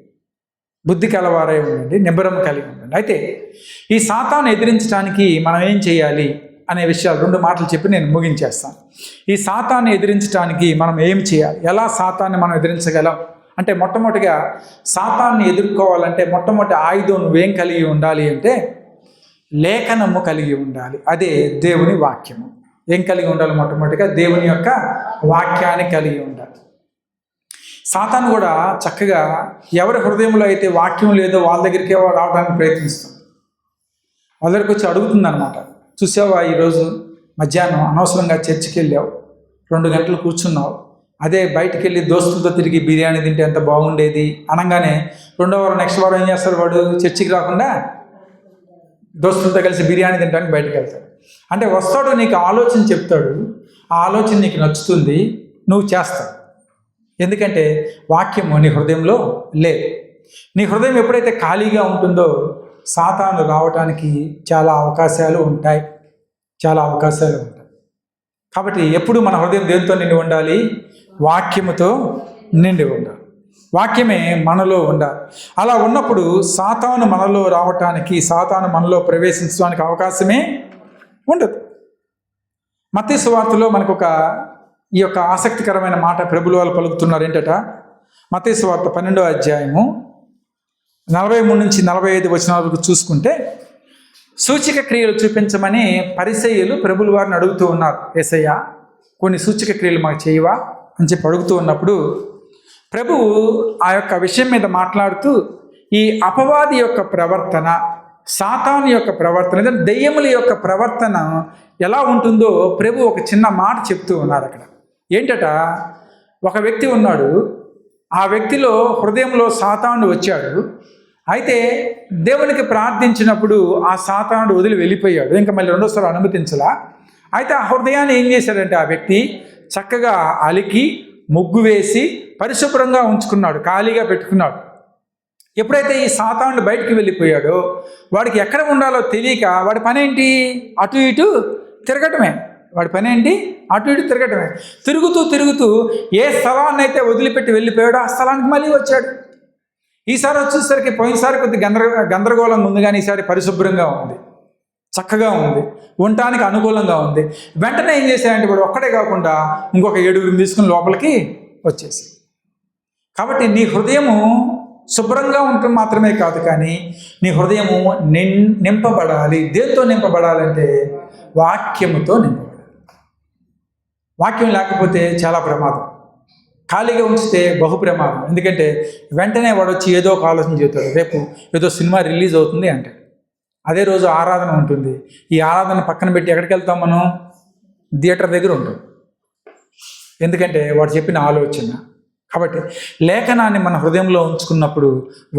బుద్ధి కలవారై ఉండండి, నిబ్బరం కలిగి ఉండండి. అయితే ఈ సాతాను ఎదిరించడానికి మనం ఏం చేయాలి అనే విషయాలు 2 మాటలు చెప్పి నేను ముగించేస్తాను. ఈ సాతాన్ని ఎదిరించడానికి మనం ఏం చేయాలి, ఎలా సాతాన్ని మనం ఎదిరించగలం అంటే, మొట్టమొదటిగా సాతాన్ని ఎదుర్కోవాలంటే మొట్టమొదటి ఆయుధం నువ్వేం కలిగి ఉండాలి అంటే లేఖనము కలిగి ఉండాలి. అదే దేవుని వాక్యము. ఏం కలిగి ఉండాలి? మొట్టమొదటిగా దేవుని యొక్క వాక్యాన్ని కలిగి ఉండాలి. సాతాను కూడా చక్కగా ఎవరి హృదయంలో అయితే వాక్యం లేదో వాళ్ళ దగ్గరికే రావడానికి ప్రయత్నిస్తుంది. వాళ్ళ దగ్గరికి వచ్చి అడుగుతుంది అనమాట, చూసావా ఈరోజు మధ్యాహ్నం అనవసరంగా చర్చికి వెళ్ళావు, 2 గంటలు కూర్చున్నావు, అదే బయటికి వెళ్ళి దోస్తులతో తిరిగి బిర్యానీ తింటే ఎంత బాగుండేది అనగానే 2వ వారం నెక్స్ట్ వారం ఏం చేస్తాడు వాడు? చర్చికి రాకుండా దోస్తులతో కలిసి బిర్యానీ తినడానికి బయటకు వెళ్తాడు. అంటే వస్తాడు, నీకు ఆలోచన చెప్తాడు, ఆ ఆలోచన నీకు నచ్చుతుంది, నువ్వు చేస్తావు. ఎందుకంటే వాక్యము నీ హృదయంలో లేదు. నీ హృదయం ఎప్పుడైతే ఖాళీగా ఉంటుందో సాతాను రావటానికి చాలా అవకాశాలు ఉంటాయి. కాబట్టి ఎప్పుడు మన హృదయం దేనితో నిండి ఉండాలి? వాక్యముతో నిండి ఉండాలి. వాక్యమే మనలో ఉండాలి. అలా ఉన్నప్పుడు సాతాను మనలో రావటానికి, సాతాను మనలో ప్రవేశించడానికి అవకాశమే ఉండదు. మత్తయి సువార్తలో మనకు ఈ యొక్క ఆసక్తికరమైన మాట ప్రభువుల వాళ్ళు పలుకుతున్నారు. ఏంటట? మత్తయి సువార్త 12వ అధ్యాయము 43 నుంచి 45 వచనాల వరకు చూసుకుంటే, సూచక క్రియలు చూపించమని పరిసయ్యులు ప్రభువుల వారిని అడుగుతూ ఉన్నారు. యేసయ్య, కొన్ని సూచక క్రియలు మాకు చేయవా అని చెప్పి అడుగుతూ ఉన్నప్పుడు ప్రభువు ఆ యొక్క విషయం మీద మాట్లాడుతూ, ఈ అపవాది యొక్క ప్రవర్తన, సాతాను యొక్క ప్రవర్తన, దెయ్యముల యొక్క ప్రవర్తన ఎలా ఉంటుందో ప్రభు ఒక చిన్న మాట చెప్తూ ఉన్నారు అక్కడ. ఏంటట? ఒక వ్యక్తి ఉన్నాడు, ఆ వ్యక్తిలో హృదయంలో సాతాను వచ్చాడు. అయితే దేవునికి ప్రార్థించినప్పుడు ఆ సాతానుడు వదిలి వెళ్ళిపోయాడు, ఇంకా మళ్ళీ రెండోసారి అనుమతించలా. అయితే ఆ హృదయాన్ని ఏం చేశాడంటే ఆ వ్యక్తి చక్కగా అలికి ముగ్గు వేసి పరిశుభ్రంగా ఉంచుకున్నాడు, ఖాళీగా పెట్టుకున్నాడు. ఎప్పుడైతే ఈ సాతానుడు బయటికి వెళ్ళిపోయాడో వాడికి ఎక్కడ ఉండాలో తెలియక వాడి పని ఏంటి? అటు ఇటు తిరగటమే. తిరుగుతూ ఏ స్థలాన్ని అయితే వదిలిపెట్టి వెళ్ళిపోయాడో ఆ స్థలానికి మళ్ళీ వచ్చాడు. ఈసారి వచ్చేసరికి పోయినసారి కొద్దిగా గందరగోళంగా ఉంది, కానీ ఈసారి పరిశుభ్రంగా ఉంది, చక్కగా ఉంది, ఉండటానికి అనుకూలంగా ఉంది. వెంటనే ఏం చేశాడంటే వాడు ఒక్కడే కాకుండా ఇంకొక 7 తీసుకుని లోపలికి వచ్చేసి. కాబట్టి నీ హృదయము శుభ్రంగా ఉండటం మాత్రమే కాదు, కానీ నీ హృదయము నింపబడాలి. దేంతో నింపబడాలంటే వాక్యముతో నింపబడాలి. వాక్యం లేకపోతే చాలా ప్రమాదం. ఖాళీగా ఉంచితే బహు ప్రమాదం. ఎందుకంటే వెంటనే వాడు వచ్చి ఏదో ఒక ఆలోచన చెబుతాడు. రేపు ఏదో సినిమా రిలీజ్ అవుతుంది అంటే అదే రోజు ఆరాధన ఉంటుంది. ఈ ఆరాధన పక్కన పెట్టి ఎక్కడికి వెళ్తాం? మనం థియేటర్ దగ్గర ఉంటాం. ఎందుకంటే వాడు చెప్పిన ఆలోచన. కాబట్టి లేఖనాన్ని మన హృదయంలో ఉంచుకున్నప్పుడు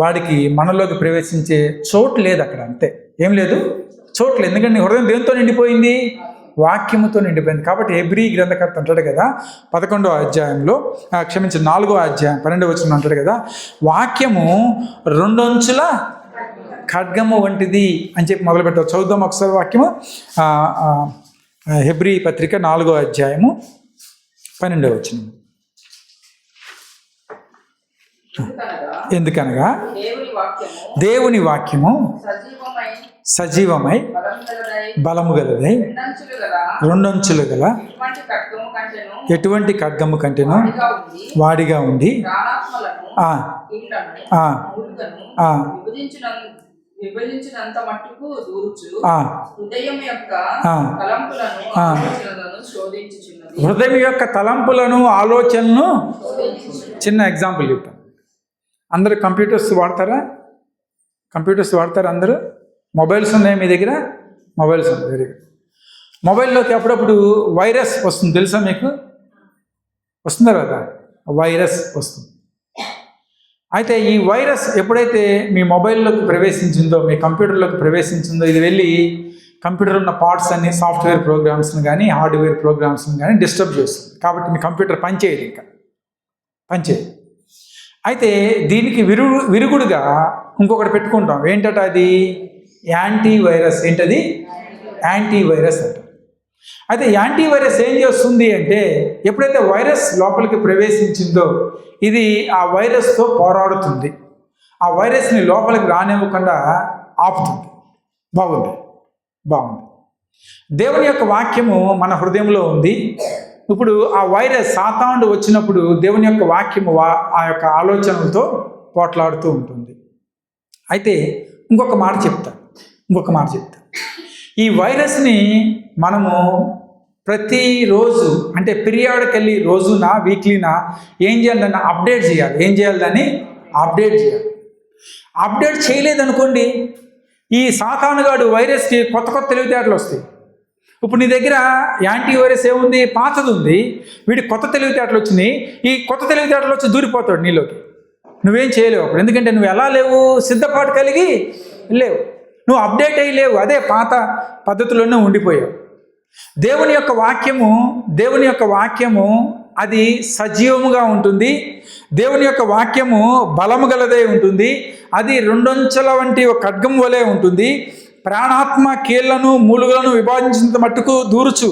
వాడికి మనలోకి ప్రవేశించే చోటు లేదు అక్కడ. అంతే, ఏం లేదు, చోటు లేదు. ఎందుకంటే నీ హృదయం దేంతో నిండిపోయింది? వాక్యముతో నిండిపోయింది. కాబట్టి హెబ్రీ గ్రంథకర్త అంటాడు కదా 11వ అధ్యాయంలో, 4వ అధ్యాయం 12వ వచనం అంటాడు కదా, వాక్యము 2 అంచుల ఖడ్గము వంటిది అని చెప్పి మొదలు పెట్టారు. చదువుదాం ఒకసారి వాక్యము. హెబ్రీ పత్రిక 4వ అధ్యాయము 12వ వచనం. ఎందుకనగా దేవుని వాక్యము సజీవమై బలము గలదై 2 అంచులు గల ఎటువంటి ఖడ్గము కంటేను వాడిగా ఉండి విభజించినంత మట్టుకు దూరుచు హృదయం యొక్క తలంపులను ఆలోచనలను. చిన్న ఎగ్జాంపుల్ చెప్తాను. అందరూ కంప్యూటర్స్ వాడతారా? అందరూ మొబైల్స్ ఉన్నాయి మీ దగ్గర? మొబైల్స్ ఉన్నాయి, వెరీ గుడ్. మొబైల్లోకి అప్పుడప్పుడు వైరస్ వస్తుంది, తెలుసా మీకు? వస్తుందా కదా? వైరస్ వస్తుంది. అయితే ఈ వైరస్ ఎప్పుడైతే మీ మొబైల్లోకి ప్రవేశించిందో, మీ కంప్యూటర్లోకి ప్రవేశించిందో, ఇది వెళ్ళి కంప్యూటర్ ఉన్న పార్ట్స్ అన్ని సాఫ్ట్వేర్ ప్రోగ్రామ్స్ని కానీ హార్డ్వేర్ ప్రోగ్రామ్స్ని కానీ డిస్టర్బ్ చేస్తుంది. కాబట్టి మీ కంప్యూటర్ పనిచేయదు, ఇంకా పనిచేయదు. అయితే దీనికి విరుగుడుగా ఇంకొకటి పెట్టుకుంటాం. ఏంటట అది? యాంటీవైరస్. ఏంటది? యాంటీవైరస్ అంట. అయితే యాంటీవైరస్ ఏం చేస్తుంది అంటే, ఎప్పుడైతే వైరస్ లోపలికి ప్రవేశించిందో ఇది ఆ వైరస్తో పోరాడుతుంది, ఆ వైరస్ని లోపలికి రానివ్వకుండా ఆపుతుంది. బాగుంది. దేవుని యొక్క వాక్యము మన హృదయంలో ఉంది. ఇప్పుడు ఆ వైరస్ సాతానుడు వచ్చినప్పుడు దేవుని యొక్క వాక్యము ఆ యొక్క ఆలోచనలతో పోట్లాడుతూ ఉంటుంది. అయితే ఇంకొక మాట చెప్తా. ఈ వైరస్ని మనము ప్రతిరోజు, అంటే పీరియాడికల్లీ, రోజున, వీక్లీనా ఏం చేయాలని అప్డేట్ చేయాలి. ఏం చేయాలి? దాన్ని అప్డేట్ చేయాలి. అప్డేట్ చేయలేదనుకోండి, ఈ సాతానుగాడు వైరస్కి కొత్త తెలివితేటలు వస్తాయి. ఇప్పుడు నీ దగ్గర యాంటీవైరస్ ఏముంది? పాతది ఉంది. వీడికి కొత్త తెలివితేటలు వచ్చినాయి. ఈ కొత్త తెలివితేటలు వచ్చి దూరిపోతాడు నీలోకి. నువ్వేం చేయలేవు అప్పుడు. ఎందుకంటే నువ్వు ఎలా లేవు? సిద్ధపాటు కలిగి లేవు. నువ్వు అప్డేట్ అయ్యి లేవు. అదే పాత పద్ధతిలోనే ఉండిపోయావు. దేవుని యొక్క వాక్యము అది సజీవముగా ఉంటుంది. దేవుని యొక్క వాక్యము బలము గలదై ఉంటుంది. అది రెండొంచెల వంటి ఒక ఖడ్గం వలె ఉంటుంది. ప్రాణాత్మ కీళ్లను మూలుగులను విభజించినంత మట్టుకు దూరుచు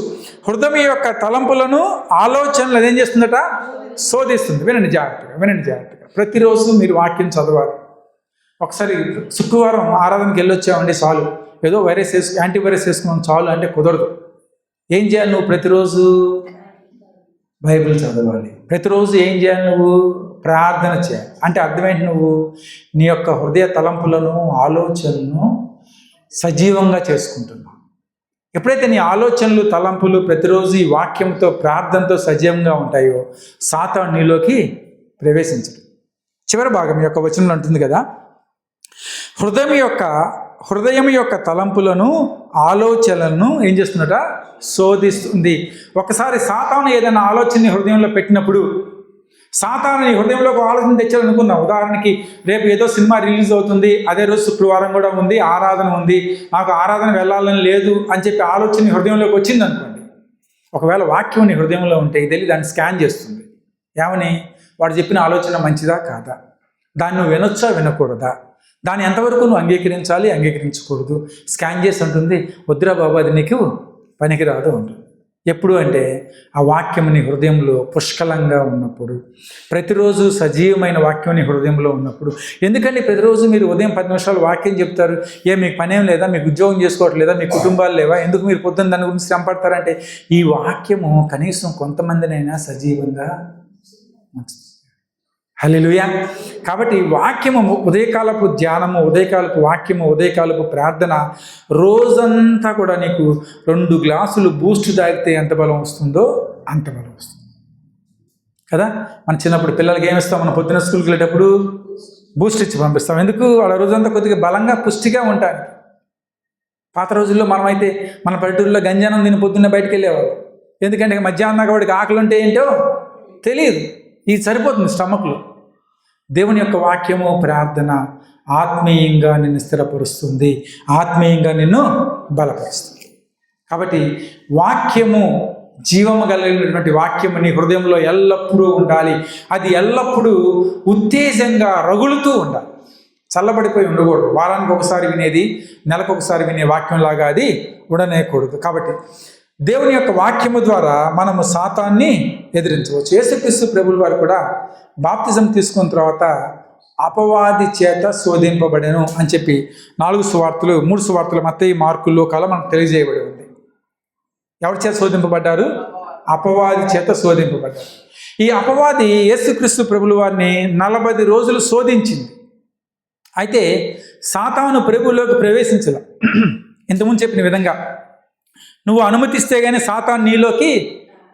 హృదయం యొక్క తలంపులను ఆలోచనలు అదేం చేస్తుందట? శోధిస్తుంది. వినండి జాగ్రత్తగా. ప్రతిరోజు మీరు వాక్యం చదవాలి. ఒకసారి శుక్రవారం ఆరాధనకి వెళ్ళొచ్చామండి చాలు, ఏదో యాంటీవైరస్ వేసుకున్నాం చాలు అంటే కుదరదు. ఏం చేయాలి? నువ్వు ప్రతిరోజు బైబిల్ చదవాలి. ప్రతిరోజు ఏం చేయాలి? నువ్వు ప్రార్థన చేయాలి. అంటే అర్థమేంటి? నువ్వు నీ యొక్క హృదయ తలంపులను ఆలోచనలను సజీవంగా చేసుకుంటున్నావు. ఎప్పుడైతే నీ ఆలోచనలు తలంపులు ప్రతిరోజు ఈ వాక్యంతో ప్రార్థనతో సజీవంగా ఉంటాయో సాతాను నీలోకి ప్రవేశించడు. చివరి భాగం యొక్క వచనంలో ఉంటుంది కదా, హృదయం యొక్క తలంపులను ఆలోచనలను ఏం చేస్తుందట? శోధిస్తుంది. ఒకసారి సాతాను ఏదైనా ఆలోచనని హృదయంలో పెట్టినప్పుడు, సాతాను నీ హృదయంలో ఒక ఆలోచన తెచ్చాలనుకున్నాం. ఉదాహరణకి రేపు ఏదో సినిమా రిలీజ్ అవుతుంది, అదే రోజు శుక్రవారం కూడా ఉంది, ఆరాధన ఉంది, నాకు ఆరాధన వెళ్ళాలని లేదు అని చెప్పి ఆలోచన నీ హృదయంలోకి వచ్చింది అనుకోండి. ఒకవేళ వాక్యం నీ హృదయంలో ఉంటే ఇది వెళ్ళి దాన్ని స్కాన్ చేస్తుంది. ఏమని? వాడు చెప్పిన ఆలోచన మంచిదా కాదా, దాన్ని నువ్వు వినొచ్చా వినకూడదా, దాన్ని ఎంతవరకు నువ్వు అంగీకరించాలి అంగీకరించకూడదు స్కాన్ చేసి ఉంటుంది. వద్దురా బాబు, అది నీకు పనికిరాదు ఉంటుంది. ఎప్పుడు అంటే ఆ వాక్యం నీ హృదయంలో పుష్కలంగా ఉన్నప్పుడు, ప్రతిరోజు సజీవమైన వాక్యం నీ హృదయంలో ఉన్నప్పుడు. ఎందుకంటే ప్రతిరోజు మీరు ఉదయం 10 నిమిషాలు వాక్యం చెప్తారు. మీకు పనేం లేదా, మీకు ఉద్యోగం చేసుకోవట్లేదా, మీ కుటుంబాలు లేవా, ఎందుకు మీరు పొద్దున్న దాని గురించి శ్రమ పడతారంటే ఈ వాక్యము కనీసం కొంతమందినైనా సజీవంగా ఉంచుతుంది. హల్లెలూయా. కాబట్టి వాక్యము, ఉదయకాలపు ధ్యానము, ఉదయకాలపు వాక్యము, ఉదయకాలపు ప్రార్థన, రోజంతా కూడా నీకు 2 గ్లాసులు బూస్ట్ తాగితే ఎంత బలం వస్తుందో అంత బలం వస్తుంది కదా. మన చిన్నప్పుడు పిల్లలకి ఏమి ఇస్తాం? మన పొద్దున స్కూల్కి వెళ్ళేటప్పుడు బూస్ట్ ఇచ్చి పంపిస్తాం. ఎందుకు? వాళ్ళ రోజంతా కొద్దిగా బలంగా పుష్టిగా ఉంటారు. పాత రోజుల్లో మనమైతే మన పల్లెటూరులో గంజానం తిని పొద్దున్నే బయటకు వెళ్ళేవాళ్ళు. ఎందుకంటే మధ్యాహ్నం దాకా వాడికి ఆకలి ఉంటే ఏంటో తెలియదు, ఇది సరిపోతుంది స్టమక్లో. దేవుని యొక్క వాక్యము, ప్రార్థన ఆత్మీయంగా నిన్ను స్థిరపరుస్తుంది, ఆత్మీయంగా నిన్ను బలపరుస్తుంది. కాబట్టి వాక్యము, జీవము కలిగినటువంటి వాక్యము నీ హృదయంలో ఎల్లప్పుడూ ఉండాలి. అది ఎల్లప్పుడూ ఉత్తేజంగా రగులుతూ ఉండాలి. చల్లబడిపోయి ఉండకూడదు. వారానికి ఒకసారి వినేది, నెలకు ఒకసారి వినే వాక్యంలాగా అది ఉండనేయకూడదు. కాబట్టి దేవుని యొక్క వాక్యము ద్వారా మనము సాతాన్ని ఎదిరించవచ్చు. యేసుక్రీస్తు ప్రభువుల వారు కూడా బాప్తిజం తీసుకున్న తర్వాత అపవాది చేత శోధింపబడెను అని చెప్పి 3 సువార్తలు మత్తయి, మార్కు, లూకాలో మనకు తెలియజేయబడి ఉంది. ఎవరి చేత శోధింపబడ్డారు? అపవాది చేత శోధింపబడ్డారు. ఈ అపవాది యేసుక్రీస్తు ప్రభువుల వారిని 40 రోజులు శోధించింది. అయితే సాతాను ప్రభువులోకి ప్రవేశించాల. ఇంతకుముందు చెప్పిన విధంగా నువ్వు అనుమతిస్తే కానీ సాతాను నీలోకి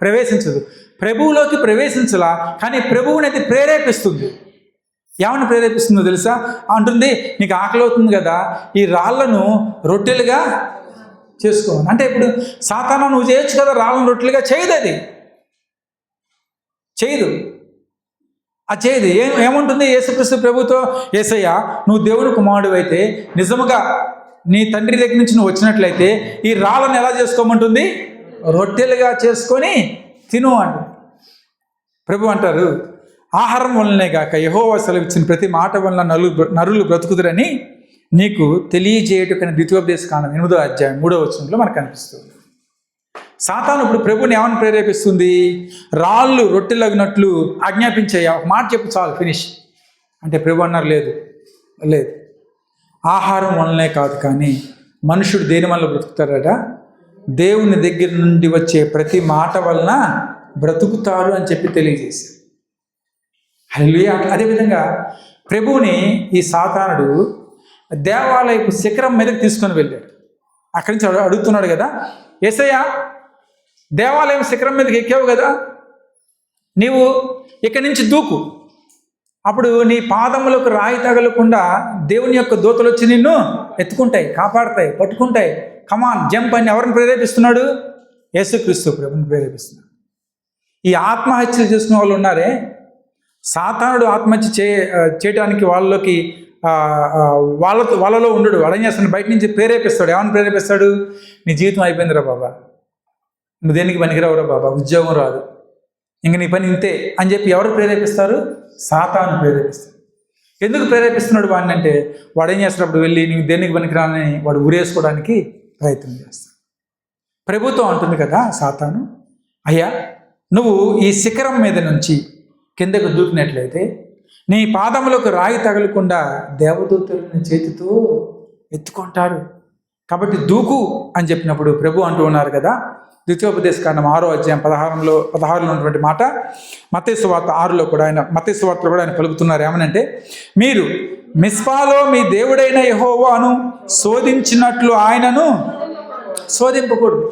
ప్రవేశించదు. ప్రభువులోకి ప్రవేశించలా, కానీ ప్రభువుని అది ప్రేరేపిస్తుంది. ఏమని ప్రేరేపిస్తుందో తెలుసా? అంటుంది, నీకు ఆకలి అవుతుంది కదా, ఈ రాళ్లను రొట్టెలుగా చేసుకోవాలి. అంటే ఇప్పుడు సాతాను నువ్వు చేయొచ్చు కదా, రాళ్ళను రొట్టెలుగా చేయదు. అది చేయదు. అది చేయదు. ఏముంటుంది యేసుక్రీస్తు ప్రభుతో, యేసయ్య నువ్వు దేవుని కుమారుడు అయితే నిజముగా నీ తండ్రి దగ్గర నుంచి నువ్వు వచ్చినట్లయితే ఈ రాళ్ళను ఎలా చేసుకోమంటుంది? రొట్టెలుగా చేసుకొని తిను అంటుంది. ప్రభు అంటారు, ఆహారం వలనే గాక యెహోవా సెలవిచ్చిన ప్రతి మాట వలన నరులు బ్రతుకుదురని నీకు తెలియజేయటకని ద్వితీయోపదేశ కాండం 8వ అధ్యాయం 3వ వచనంలో మనకు కనిపిస్తుంది. సాతాను ఇప్పుడు ప్రభుని ఏమని ప్రేరేపిస్తుంది? రాళ్ళు రొట్టెలగినట్లు ఆజ్ఞాపించేయ, ఒక మాట చెప్పు చాలు, ఫినిష్ అంటే ప్రభు అన్నారు లేదు, ఆహారం వలనే కాదు కానీ మనుషుడు దేని వల్ల బ్రతుకుతారట? దేవుని దగ్గర నుండి వచ్చే ప్రతి మాట వలన బ్రతుకుతారు అని చెప్పి తెలియజేశారు. హల్లెలూయా. అదేవిధంగా ప్రభువుని ఈ సాతానుడు దేవాలయపు శిఖరం మీదకి తీసుకొని వెళ్ళాడు. అక్కడి నుంచి అడుగుతున్నాడు కదా, యేసయ్య దేవాలయం శిఖరం మీదకి ఎక్కావు కదా, నీవు ఇక్కడి నుంచి దూకు, అప్పుడు నీ పాదములకు రాయి తగలకుండా దేవుని యొక్క దూతలు వచ్చి నిన్ను ఎత్తుకుంటాయి, కాపాడతాయి, పట్టుకుంటాయి. కమాన్ జంప్ అని ఎవరిని ప్రేరేపిస్తున్నాడు? యేసుక్రీస్తు ప్రభుని ప్రేరేపిస్తున్నాడు. ఈ ఆత్మహత్యలు చేసుకునే వాళ్ళు ఉన్నారే, సాతానుడు ఆత్మహత్య చేయడానికి వాళ్ళలో ఉండడు. వాడు ఏం చేస్తాడు? బయట నుంచి ప్రేరేపిస్తాడు. ఏమని ప్రేరేపిస్తాడు? నీ జీవితం అయిపోయిందిరా బాబా, నువ్వు దేనికి పనికిరావురా బాబా, ఉద్యోగం రాదు, ఇంక నీ పని ఇంతే అని చెప్పి ఎవరు ప్రేరేపిస్తారు? సాతాను ప్రేరేపిస్తాడు. ఎందుకు ప్రేరేపిస్తున్నాడు వాడిని అంటే, వాడు ఏం చేస్తాడు? అప్పుడు వెళ్ళి నీకు దేనికి పనికిరాని వాడు ఉరేసుకోవడానికి ప్రయత్నం చేస్తాడు. ప్రభుత్వం అంటుంది కదా సాతాను, అయ్యా నువ్వు ఈ శిఖరం మీద నుంచి కిందకు దూకినట్లయితే నీ పాదములకు రాయి తగలకుండా దేవదూతలు నీ చేతితో ఎత్తుకుంటారు, కాబట్టి దూకు అని చెప్పినప్పుడు ప్రభు అంటూ ఉన్నారు కదా, ద్వితీయోపదేశ కాండం 6వ అధ్యాయం 16లో ఉన్నటువంటి మాట మత్తయి సువార్త 6లో కూడా మత్తయి సువార్తలో కూడా ఆయన పలుకుతున్నారు. ఏమనంటే, మీరు మిస్పాలో మీ దేవుడైన యెహోవాను శోధించినట్లు ఆయనను శోధింపకూడదు.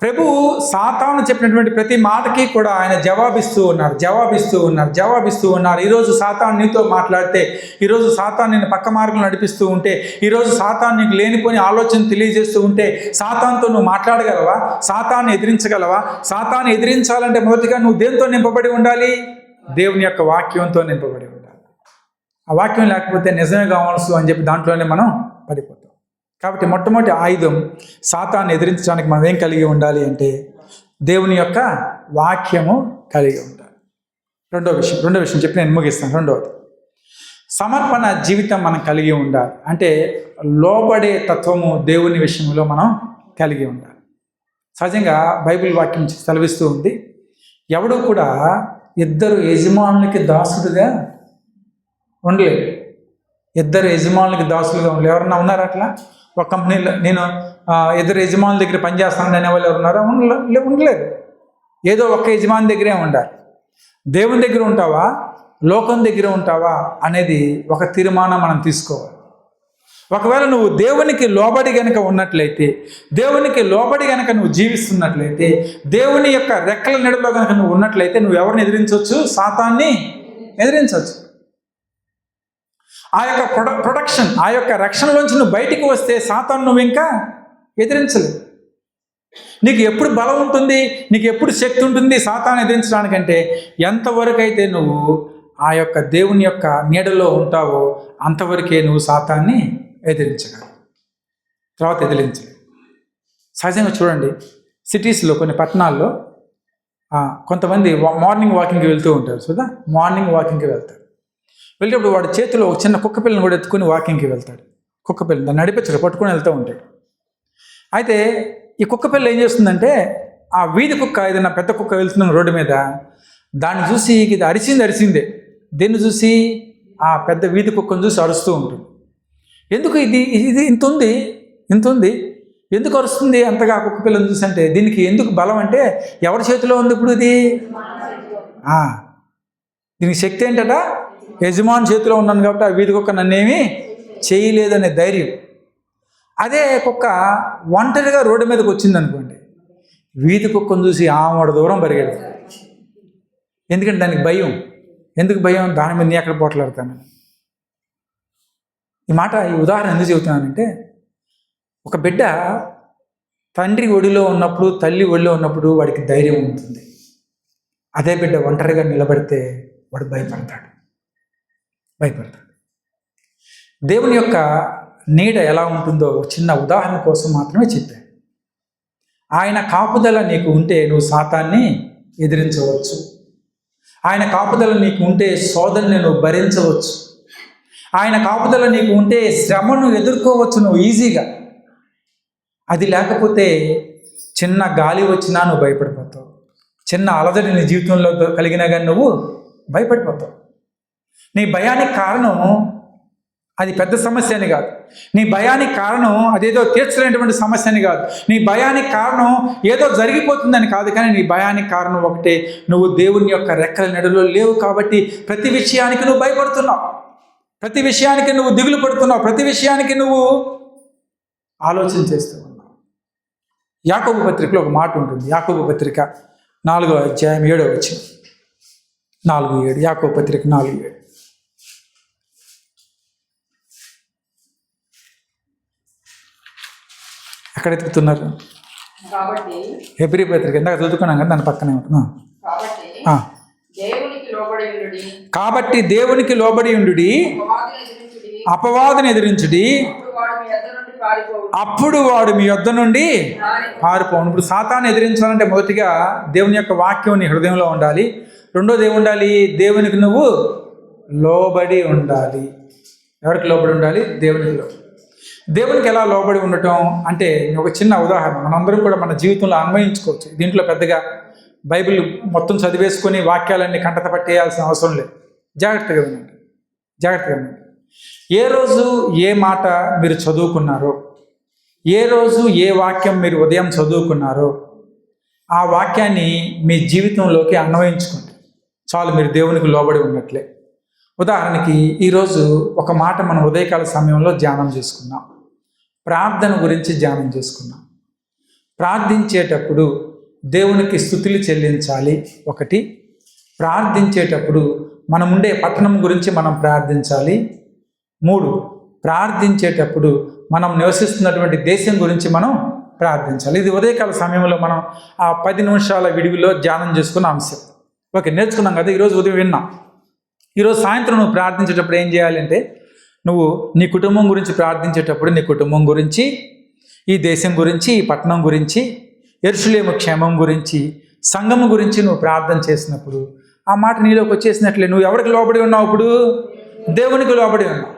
ప్రభు సాతాను చెప్పినటువంటి ప్రతి మాటకి కూడా ఆయన జవాబిస్తూ ఉన్నారు. ఈరోజు సాతాను నీతో మాట్లాడితే, ఈరోజు సాతాను నిన్ను పక్క మార్గం నడిపిస్తూ ఉంటే, ఈరోజు సాతాను నీకు లేనిపోని ఆలోచన తెలియజేస్తూ ఉంటే, సాతానుతో నువ్వు మాట్లాడగలవా? సాతాను ఎదిరించగలవా? సాతాను ఎదిరించాలంటే మొదటిగా నువ్వు దేంతో నింపబడి ఉండాలి? దేవుని యొక్క వాక్యంతో నింపబడి ఉండాలి. ఆ వాక్యం లేకపోతే నిజమే కావాల్సు అని చెప్పి దాంట్లోనే మనం పడిపోతాం. కాబట్టి మొట్టమొదటి ఆయుధం సాతాన్ని ఎదిరించడానికి మనం ఏం కలిగి ఉండాలి అంటే దేవుని యొక్క వాక్యము కలిగి ఉండాలి. రెండో విషయం చెప్పి నేను ముగిస్తాను. రెండవది, సమర్పణ జీవితం మనం కలిగి ఉండాలి. అంటే లోబడే తత్వము దేవుని విషయంలో మనం కలిగి ఉండాలి. సహజంగా బైబిల్ వాక్యం సెలవిస్తూ ఉంది, ఎవడు కూడా ఇద్దరు యజమానులకి దాసుడుగా ఉండలేడు. ఇద్దరు యజమానులకి దాసులుగా ఉండలేదు. ఎవరన్నా ఉన్నారా అట్లా? ఒక కంపెనీలో నేను ఇద్దరు యజమానుల దగ్గర పనిచేస్తాను అనే వాళ్ళు ఎవరు ఉన్నారా? ఉండలేదు. ఏదో ఒక యజమాని దగ్గరే ఉండాలి. దేవుని దగ్గర ఉంటావా, లోకం దగ్గర ఉంటావా అనేది ఒక తీర్మానం మనం తీసుకోవాలి. ఒకవేళ నువ్వు దేవునికి లోబడి గనక ఉన్నట్లయితే, దేవునికి లోబడి గనక నువ్వు జీవిస్తున్నట్లయితే, దేవుని యొక్క రెక్కల నీడలో గనక నువ్వు ఉన్నట్లయితే నువ్వు ఎవరిని ఎదిరించవచ్చు? సాతాన్ని ఎదిరించవచ్చు. ఆ యొక్క ప్రొడక్షన్, ఆ యొక్క రక్షణలోంచి నువ్వు బయటికి వస్తే సాతాను నువ్వు ఇంకా ఎదిరించలేవు. నీకు ఎప్పుడు బలం ఉంటుంది, నీకు ఎప్పుడు శక్తి ఉంటుంది సాతాను ఎదిరించడానికంటే, ఎంతవరకు అయితే నువ్వు ఆ యొక్క దేవుని యొక్క నీడలో ఉంటావో అంతవరకే నువ్వు సాతాన్ని ఎదిరించగలవు. తర్వాత ఎదిరించలేవు. సహజంగా చూడండి, సిటీస్లో కొన్ని పట్టణాల్లో కొంతమంది మార్నింగ్ వాకింగ్కి వెళ్తూ ఉంటారు. చూద్దా, మార్నింగ్ వాకింగ్కి వెళ్తారు. వెళ్ళేటప్పుడు వాడి చేతిలో ఒక చిన్న కుక్క పిల్లని కూడా ఎత్తుకుని వాకింగ్కి వెళ్తాడు. కుక్క పిల్లని దాన్ని నడిపించడు, పట్టుకొని వెళ్తూ ఉంటాడు. అయితే ఈ కుక్క పిల్ల ఏం చేస్తుందంటే, ఆ వీధి కుక్క ఏదైనా పెద్ద కుక్క వెళ్తున్న రోడ్డు మీద, దాన్ని చూసి ఇది అరిచిందే. దీన్ని చూసి ఆ పెద్ద వీధి కుక్కను చూసి అరుస్తూ ఉంటుంది. ఎందుకు ఇది ఇంత ఉంది ఎందుకు అరుస్తుంది అంతగా కుక్క పిల్లని చూసి అంటే, దీనికి ఎందుకు బలం అంటే, ఎవరి చేతిలో ఉంది ఇప్పుడు ఇది? దీనికి శక్తి ఏంటట? యజమాని చేతిలో ఉన్నాను కాబట్టి ఆ వీధి కుక్క నన్నేమీ చేయలేదనే ధైర్యం. అదే కుక్క ఒంటరిగా రోడ్డు మీదకి వచ్చింది అనుకోండి, వీధి కుక్కను చూసి ఆమడ దూరం పరిగెడుతుంది. ఎందుకంటే దానికి భయం. ఎందుకు భయం? దాని మీద నీ ఎక్కడ పోట్లాడతాను. ఈ ఉదాహరణ ఎందుకు చెబుతున్నానంటే, ఒక బిడ్డ తండ్రి ఒడిలో ఉన్నప్పుడు, తల్లి ఒడిలో ఉన్నప్పుడు వాడికి ధైర్యం ఉంటుంది. అదే బిడ్డ ఒంటరిగా నిలబడితే వాడు భయపడతాడు. దేవుని యొక్క నీడ ఎలా ఉంటుందో చిన్న ఉదాహరణ కోసం మాత్రమే చెప్పాను. ఆయన కాపుదల నీకు ఉంటే నువ్వు సాతాన్ని ఎదిరించవచ్చు. ఆయన కాపుదల నీకు ఉంటే శోధనని నువ్వు భరించవచ్చు. ఆయన కాపుదల నీకు ఉంటే శ్రమను ఎదుర్కోవచ్చు నువ్వు ఈజీగా. అది లేకపోతే చిన్న గాలి వచ్చినా నువ్వు భయపడిపోతావు. చిన్న అలజడి నీ జీవితంలో కలిగినా కానీ నువ్వు భయపడిపోతావు. నీ భయానికి కారణం అది పెద్ద సమస్య అని కాదు. నీ భయానికి కారణం అదేదో తీర్చలేనటువంటి సమస్య అని కాదు. నీ భయానికి కారణం ఏదో జరిగిపోతుందని కాదు. కానీ నీ భయానికి కారణం ఒకటే, నువ్వు దేవుని యొక్క రెక్కల నెడలో లేవు కాబట్టి ప్రతి విషయానికి నువ్వు భయపడుతున్నావు, ప్రతి విషయానికి నువ్వు దిగులు పడుతున్నావు, ప్రతి విషయానికి నువ్వు ఆలోచన చేస్తూ ఉన్నావు. యాకోబు పత్రికలో ఒక మాట ఉంటుంది. యాకోబు పత్రిక 4వ అధ్యాయం 7వ వచనం. 4:7 యాకోబు పత్రిక 4:7. ఎక్కడ ఎత్తుకుతున్నారు? కాబట్టి హెబ్రీ పత్రిక ఇందాక చదువుకున్నాం కదా, దాని పక్కనే ఉంటున్నాం. కాబట్టి దేవునికి లోబడి ఉండుడి, అపవాదిని ఎదిరించుడి, అప్పుడు వాడు మీ యొద్ద నుండి పారిపోను. ఇప్పుడు సాతాను ఎదిరించాలంటే మొదటిగా దేవుని యొక్క వాక్యం నీ హృదయంలో ఉండాలి. రెండోది ఏముండాలి? దేవునికి నువ్వు లోబడి ఉండాలి. ఎవరికి లోబడి ఉండాలి? దేవునికి లోబడి. దేవునికి ఎలా లోబడి ఉండటం అంటే ఒక చిన్న ఉదాహరణ మనందరం కూడా మన జీవితంలో అన్వయించుకోవచ్చు. దీంట్లో పెద్దగా బైబిల్ మొత్తం చదివేసుకొని వాక్యాలన్నీ కంటత పట్టేయాల్సిన అవసరం లేదు. జాగ్రత్తగా వినండి. ఏ రోజు ఏ మాట మీరు చదువుకున్నారో, ఏ రోజు ఏ వాక్యం మీరు ఉదయం చదువుకున్నారో ఆ వాక్యాన్ని మీ జీవితంలోకి అన్వయించుకోండి. చాలు, మీరు దేవునికి లోబడి ఉన్నట్లే. ఉదాహరణకి ఈరోజు ఒక మాట మనం ఉదయకాల సమయంలో ధ్యానం చేసుకున్నాం. ప్రార్థన గురించి ధ్యానం చేసుకున్నాం. ప్రార్థించేటప్పుడు దేవునికి స్తుతులు చెల్లించాలి. ఒకటి, ప్రార్థించేటప్పుడు మనం ఉండే పట్టణం గురించి మనం ప్రార్థించాలి. 3, ప్రార్థించేటప్పుడు మనం నివసిస్తున్నటువంటి దేశం గురించి మనం ప్రార్థించాలి. ఇది ఉదయకాల సమయంలో మనం ఆ 10 నిమిషాల విడివిలో ధ్యానం చేసుకున్న అంశం. ఓకే, నేర్చుకున్నాం కదా. ఈరోజు ఉదయం విన్నాం. ఈరోజు సాయంత్రం నువ్వు ప్రార్థించేటప్పుడు ఏం చేయాలంటే, నువ్వు నీ కుటుంబం గురించి ప్రార్థించేటప్పుడు నీ కుటుంబం గురించి, ఈ దేశం గురించి, ఈ పట్టణం గురించి, యెరూషలేము క్షేమం గురించి, సంఘం గురించి నువ్వు ప్రార్థన చేసినప్పుడు ఆ మాట నీలోకి వచ్చేసినట్లే. నువ్వు ఎవరికి లోబడి ఉన్నావు? ఇప్పుడు దేవునికి లోబడి ఉన్నావు.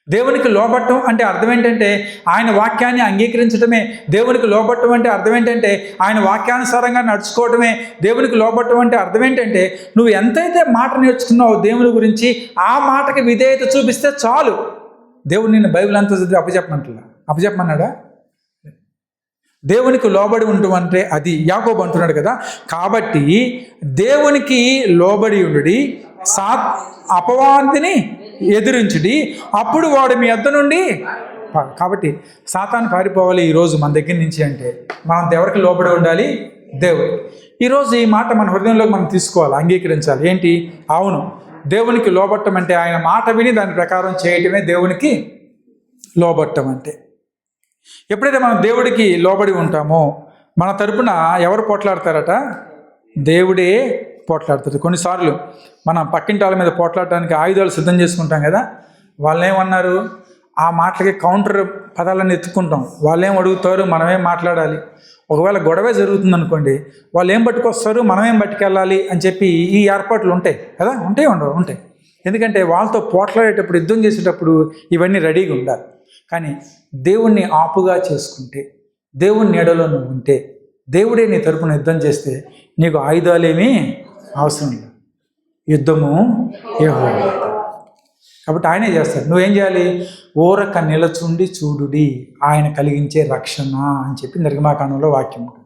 దేవునికి లోబట్టం అంటే అర్థం ఏంటంటే ఆయన వాక్యాన్ని అంగీకరించడమే. దేవునికి లోబట్టం అంటే అర్థం ఏంటంటే ఆయన వాక్యానుసారంగా నడుచుకోవడమే. దేవునికి లోబట్టం అంటే అర్థం ఏంటంటే నువ్వు ఎంతైతే మాట నేర్చుకున్నావు దేవుని గురించి ఆ మాటకి విధేయత చూపిస్తే చాలు. దేవుడు నిన్ను బైబిల్ అంతా చదివి అప్పచెప్పమన్నాడా? దేవునికి లోబడి ఉండటం అంటే అది యాకోబు అంటున్నాడు కదా. కాబట్టి దేవునికి లోబడి ఉండుడి, అపవాదిని ఎదిరించుడి, అప్పుడు వాడు మీ యొద్ద నుండి. కాబట్టి సాతాను పారిపోవాలి ఈరోజు మన దగ్గర నుంచి అంటే మనం ఎవరికి లోబడి ఉండాలి? దేవుడు. ఈరోజు ఈ మాట మన హృదయంలోకి మనం తీసుకోవాలి, అంగీకరించాలి. ఏంటి? అవును, దేవునికి లోబట్టం అంటే ఆయన మాట విని దాని ప్రకారం చేయటమే దేవునికి లోబట్టం అంటే. ఎప్పుడైతే మనం దేవుడికి లోబడి ఉంటామో మన తరపున ఎవరు పోట్లాడతారట? దేవుడే పోట్లాడతారు. కొన్నిసార్లు మనం పక్కింటి వాళ్ళ మీద పోట్లాడటానికి ఆయుధాలు సిద్ధం చేసుకుంటాం కదా. వాళ్ళు ఏమన్నారు? ఆ మాటలకి కౌంటర్ పదాలను ఎత్తుకుంటాం. వాళ్ళు ఏం అడుగుతారు, మనమేం మాట్లాడాలి. ఒకవేళ గొడవే జరుగుతుంది అనుకోండి, వాళ్ళు ఏం పట్టుకొస్తారు, మనమేం పట్టుకెళ్ళాలి అని చెప్పి ఈ ఏర్పాట్లు ఉంటాయి కదా. ఉంటాయి. ఎందుకంటే వాళ్ళతో పోట్లాడేటప్పుడు, యుద్ధం చేసేటప్పుడు ఇవన్నీ రెడీగా ఉండాలి. కానీ దేవుణ్ణి ఆపుగా చేసుకుంటే, దేవుని నీడలో నువ్వు ఉంటే, దేవుడే నీ తరపున యుద్ధం చేస్తే నీకు ఆయుధాలేమీ అవసరం లేదు. యుద్ధము యెహోవాదే. కాబట్టి ఆయనే చేస్తాడు. నువ్వేం చేయాలి? ఊరక నిలచుండి చూడుడి ఆయన కలిగించే రక్షణ అని చెప్పి నిర్గమాకాండంలో వాక్యం ఉంటుంది.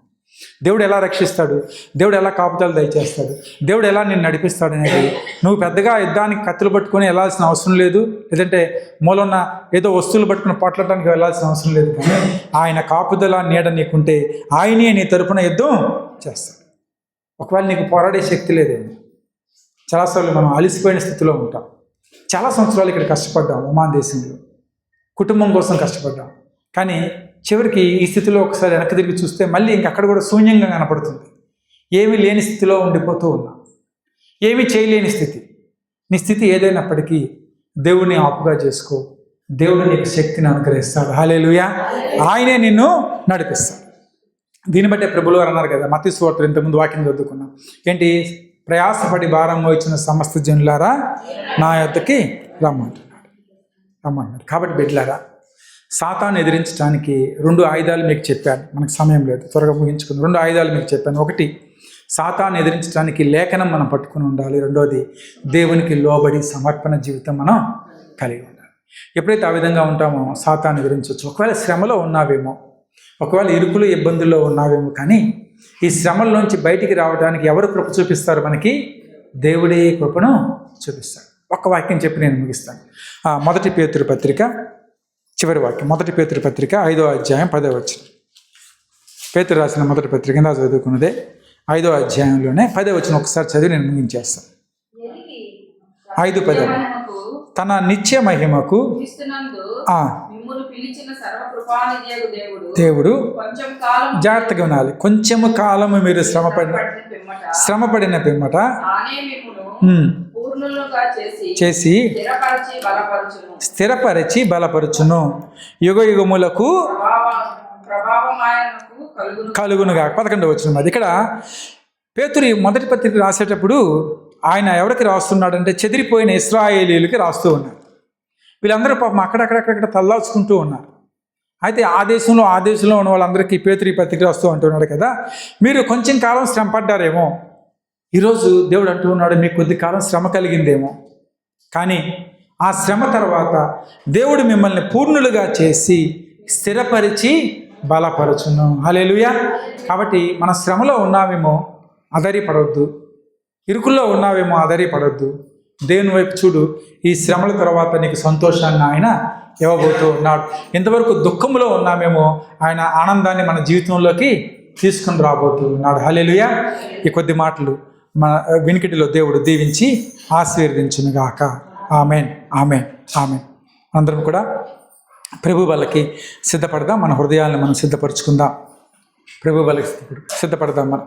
దేవుడు ఎలా రక్షిస్తాడు, దేవుడు ఎలా కాపుదలు దయచేస్తాడు, దేవుడు ఎలా నిన్ను నడిపిస్తాడు అనేది నువ్వు పెద్దగా యుద్ధానికి కత్తులు పట్టుకొని వెళ్ళాల్సిన అవసరం లేదు. లేదంటే మూలన్న ఏదో వస్తువులు పట్టుకుని పొట్లడానికి వెళ్ళాల్సిన అవసరం లేదు. కానీ ఆయన కాపుదల నీడ నీకుంటే ఆయనే నీ తరపున యుద్ధం చేస్తాడు. ఒకవేళ నీకు పోరాడే శక్తి లేదేమో, చాలాసార్లు మనం అలసిపోయిన స్థితిలో ఉంటాం. చాలా సంవత్సరాలు ఇక్కడ కష్టపడ్డాం, ఒమాన్ దేశంలో కుటుంబం కోసం కష్టపడ్డాం. కానీ చివరికి ఈ స్థితిలో ఒకసారి వెనక్కి తిరిగి చూస్తే మళ్ళీ ఇంకక్కడ కూడా శూన్యంగా కనపడుతుంది. ఏమీ లేని స్థితిలో ఉండిపోతూ ఉన్నావు, ఏమీ చేయలేని స్థితి. నీ స్థితి ఏదైనప్పటికీ దేవుడిని ఆపుగా చేసుకో. దేవుడు నీకు శక్తిని అనుగ్రహిస్తాడు. హల్లెలూయా. ఆయనే నిన్ను నడిపిస్తాడు. దీన్ని బట్టే ప్రభువు వారు అన్నారు కదా, మత్తయి సువార్తలో ఇంతకుముందు వాక్యం చదువుకున్నాం. ఏంటి? ప్రయాసపడి భారం మోయించిన సమస్త జనులారా నా యొద్దకి రమ్మంటున్నాడు. కాబట్టి బిడ్డలారా, సాతాను ఎదిరించడానికి 2 ఆయుధాలు మీకు చెప్పాను. మనకు సమయం లేదు, త్వరగా ముగించుకుందాం. 2 ఆయుధాలు మీకు చెప్పాను. ఒకటి, సాతాను ఎదిరించడానికి లేఖనం మనం పట్టుకుని ఉండాలి. రెండోది, దేవునికి లోబడి సమర్పణ జీవితం మనం కలిగి ఉండాలి. ఎప్పుడైతే ఆ విధంగా ఉంటామో సాతాను ఎదిరించవచ్చు. ఒకవేళ శ్రమలో ఉన్నావేమో, ఒకవేళ ఇరుకులు ఇబ్బందుల్లో ఉన్నావేమో, కానీ ఈ శ్రమల్లోంచి బయటికి రావడానికి ఎవరు కృప చూపిస్తారు? మనకి దేవుడే కృపను చూపిస్తాడు. ఒక్క వాక్యం చెప్పి నేను ముగిస్తాను. 1 పేతురు పత్రిక చివరి వాక్యం. 1 పేతురు పత్రిక 5వ అధ్యాయం 10వ వచనం. పేతురు రాసిన 1 పత్రిక కింద చదువుకున్నదే 5వ అధ్యాయంలోనే 10వ వచనం ఒకసారి చదివి నేను ముగించేస్తాను. 5:10. తన నిత్య మహిమకు దేవుడు, జాగ్రత్తగా వినాలి, కొంచెము కాలము మీరు శ్రమపడిన పిమ్మట చేసి స్థిరపరిచి బలపరుచును, యుగ యుగములకు కలుగునుగా. 11వ వచనం. అది ఇక్కడ పేతురు 1 పత్రిక రాసేటప్పుడు ఆయన ఎవరికి రాస్తున్నాడంటే చెదిరిపోయిన ఇశ్రాయేలీయులకి రాస్తూ ఉన్నారు. వీళ్ళందరూ పాపం అక్కడక్కడ తల్లాల్చుకుంటూ ఉన్నారు. అయితే ఆ దేశంలో ఉన్న వాళ్ళందరికీ పేతురు పత్రిక రాస్తూ అంటున్నాడు కదా, మీరు కొంచెం కాలం శ్రమ పడ్డారేమో. ఈరోజు దేవుడు అంటూ ఉన్నాడు, మీకు కొద్ది కాలం శ్రమ కలిగిందేమో, కానీ ఆ శ్రమ తర్వాత దేవుడు మిమ్మల్ని పూర్ణులుగా చేసి స్థిరపరిచి బలపరచును. హల్లెలూయా. కాబట్టి మన శ్రమలో ఉన్నామేమో అధైర్యపడవద్దు, ఇరుకుల్లో ఉన్నావేమో అధైర్యపడవద్దు. దేవుని వైపు చూడు. ఈ శ్రమల తర్వాత నీకు సంతోషాన్ని ఆయన ఇవ్వబోతూ ఉన్నాడు. ఇంతవరకు దుఃఖంలో ఉన్నామేమో ఆయన ఆనందాన్ని మన జీవితంలోకి తీసుకుని రాబోతూ ఉన్నాడు. హల్లెలూయా. ఈ కొద్ది మాటలు మన వినికిడిలో దేవుడు దీవించి ఆశీర్వదించునుగాక. Amen, amen, amen. అందరం కూడా ప్రభు వాళ్ళకి సిద్ధపడదాం. మన హృదయాలను మనం సిద్ధపరచుకుందాం. ప్రభు వాళ్ళకి సిద్ధపడదాం మనం.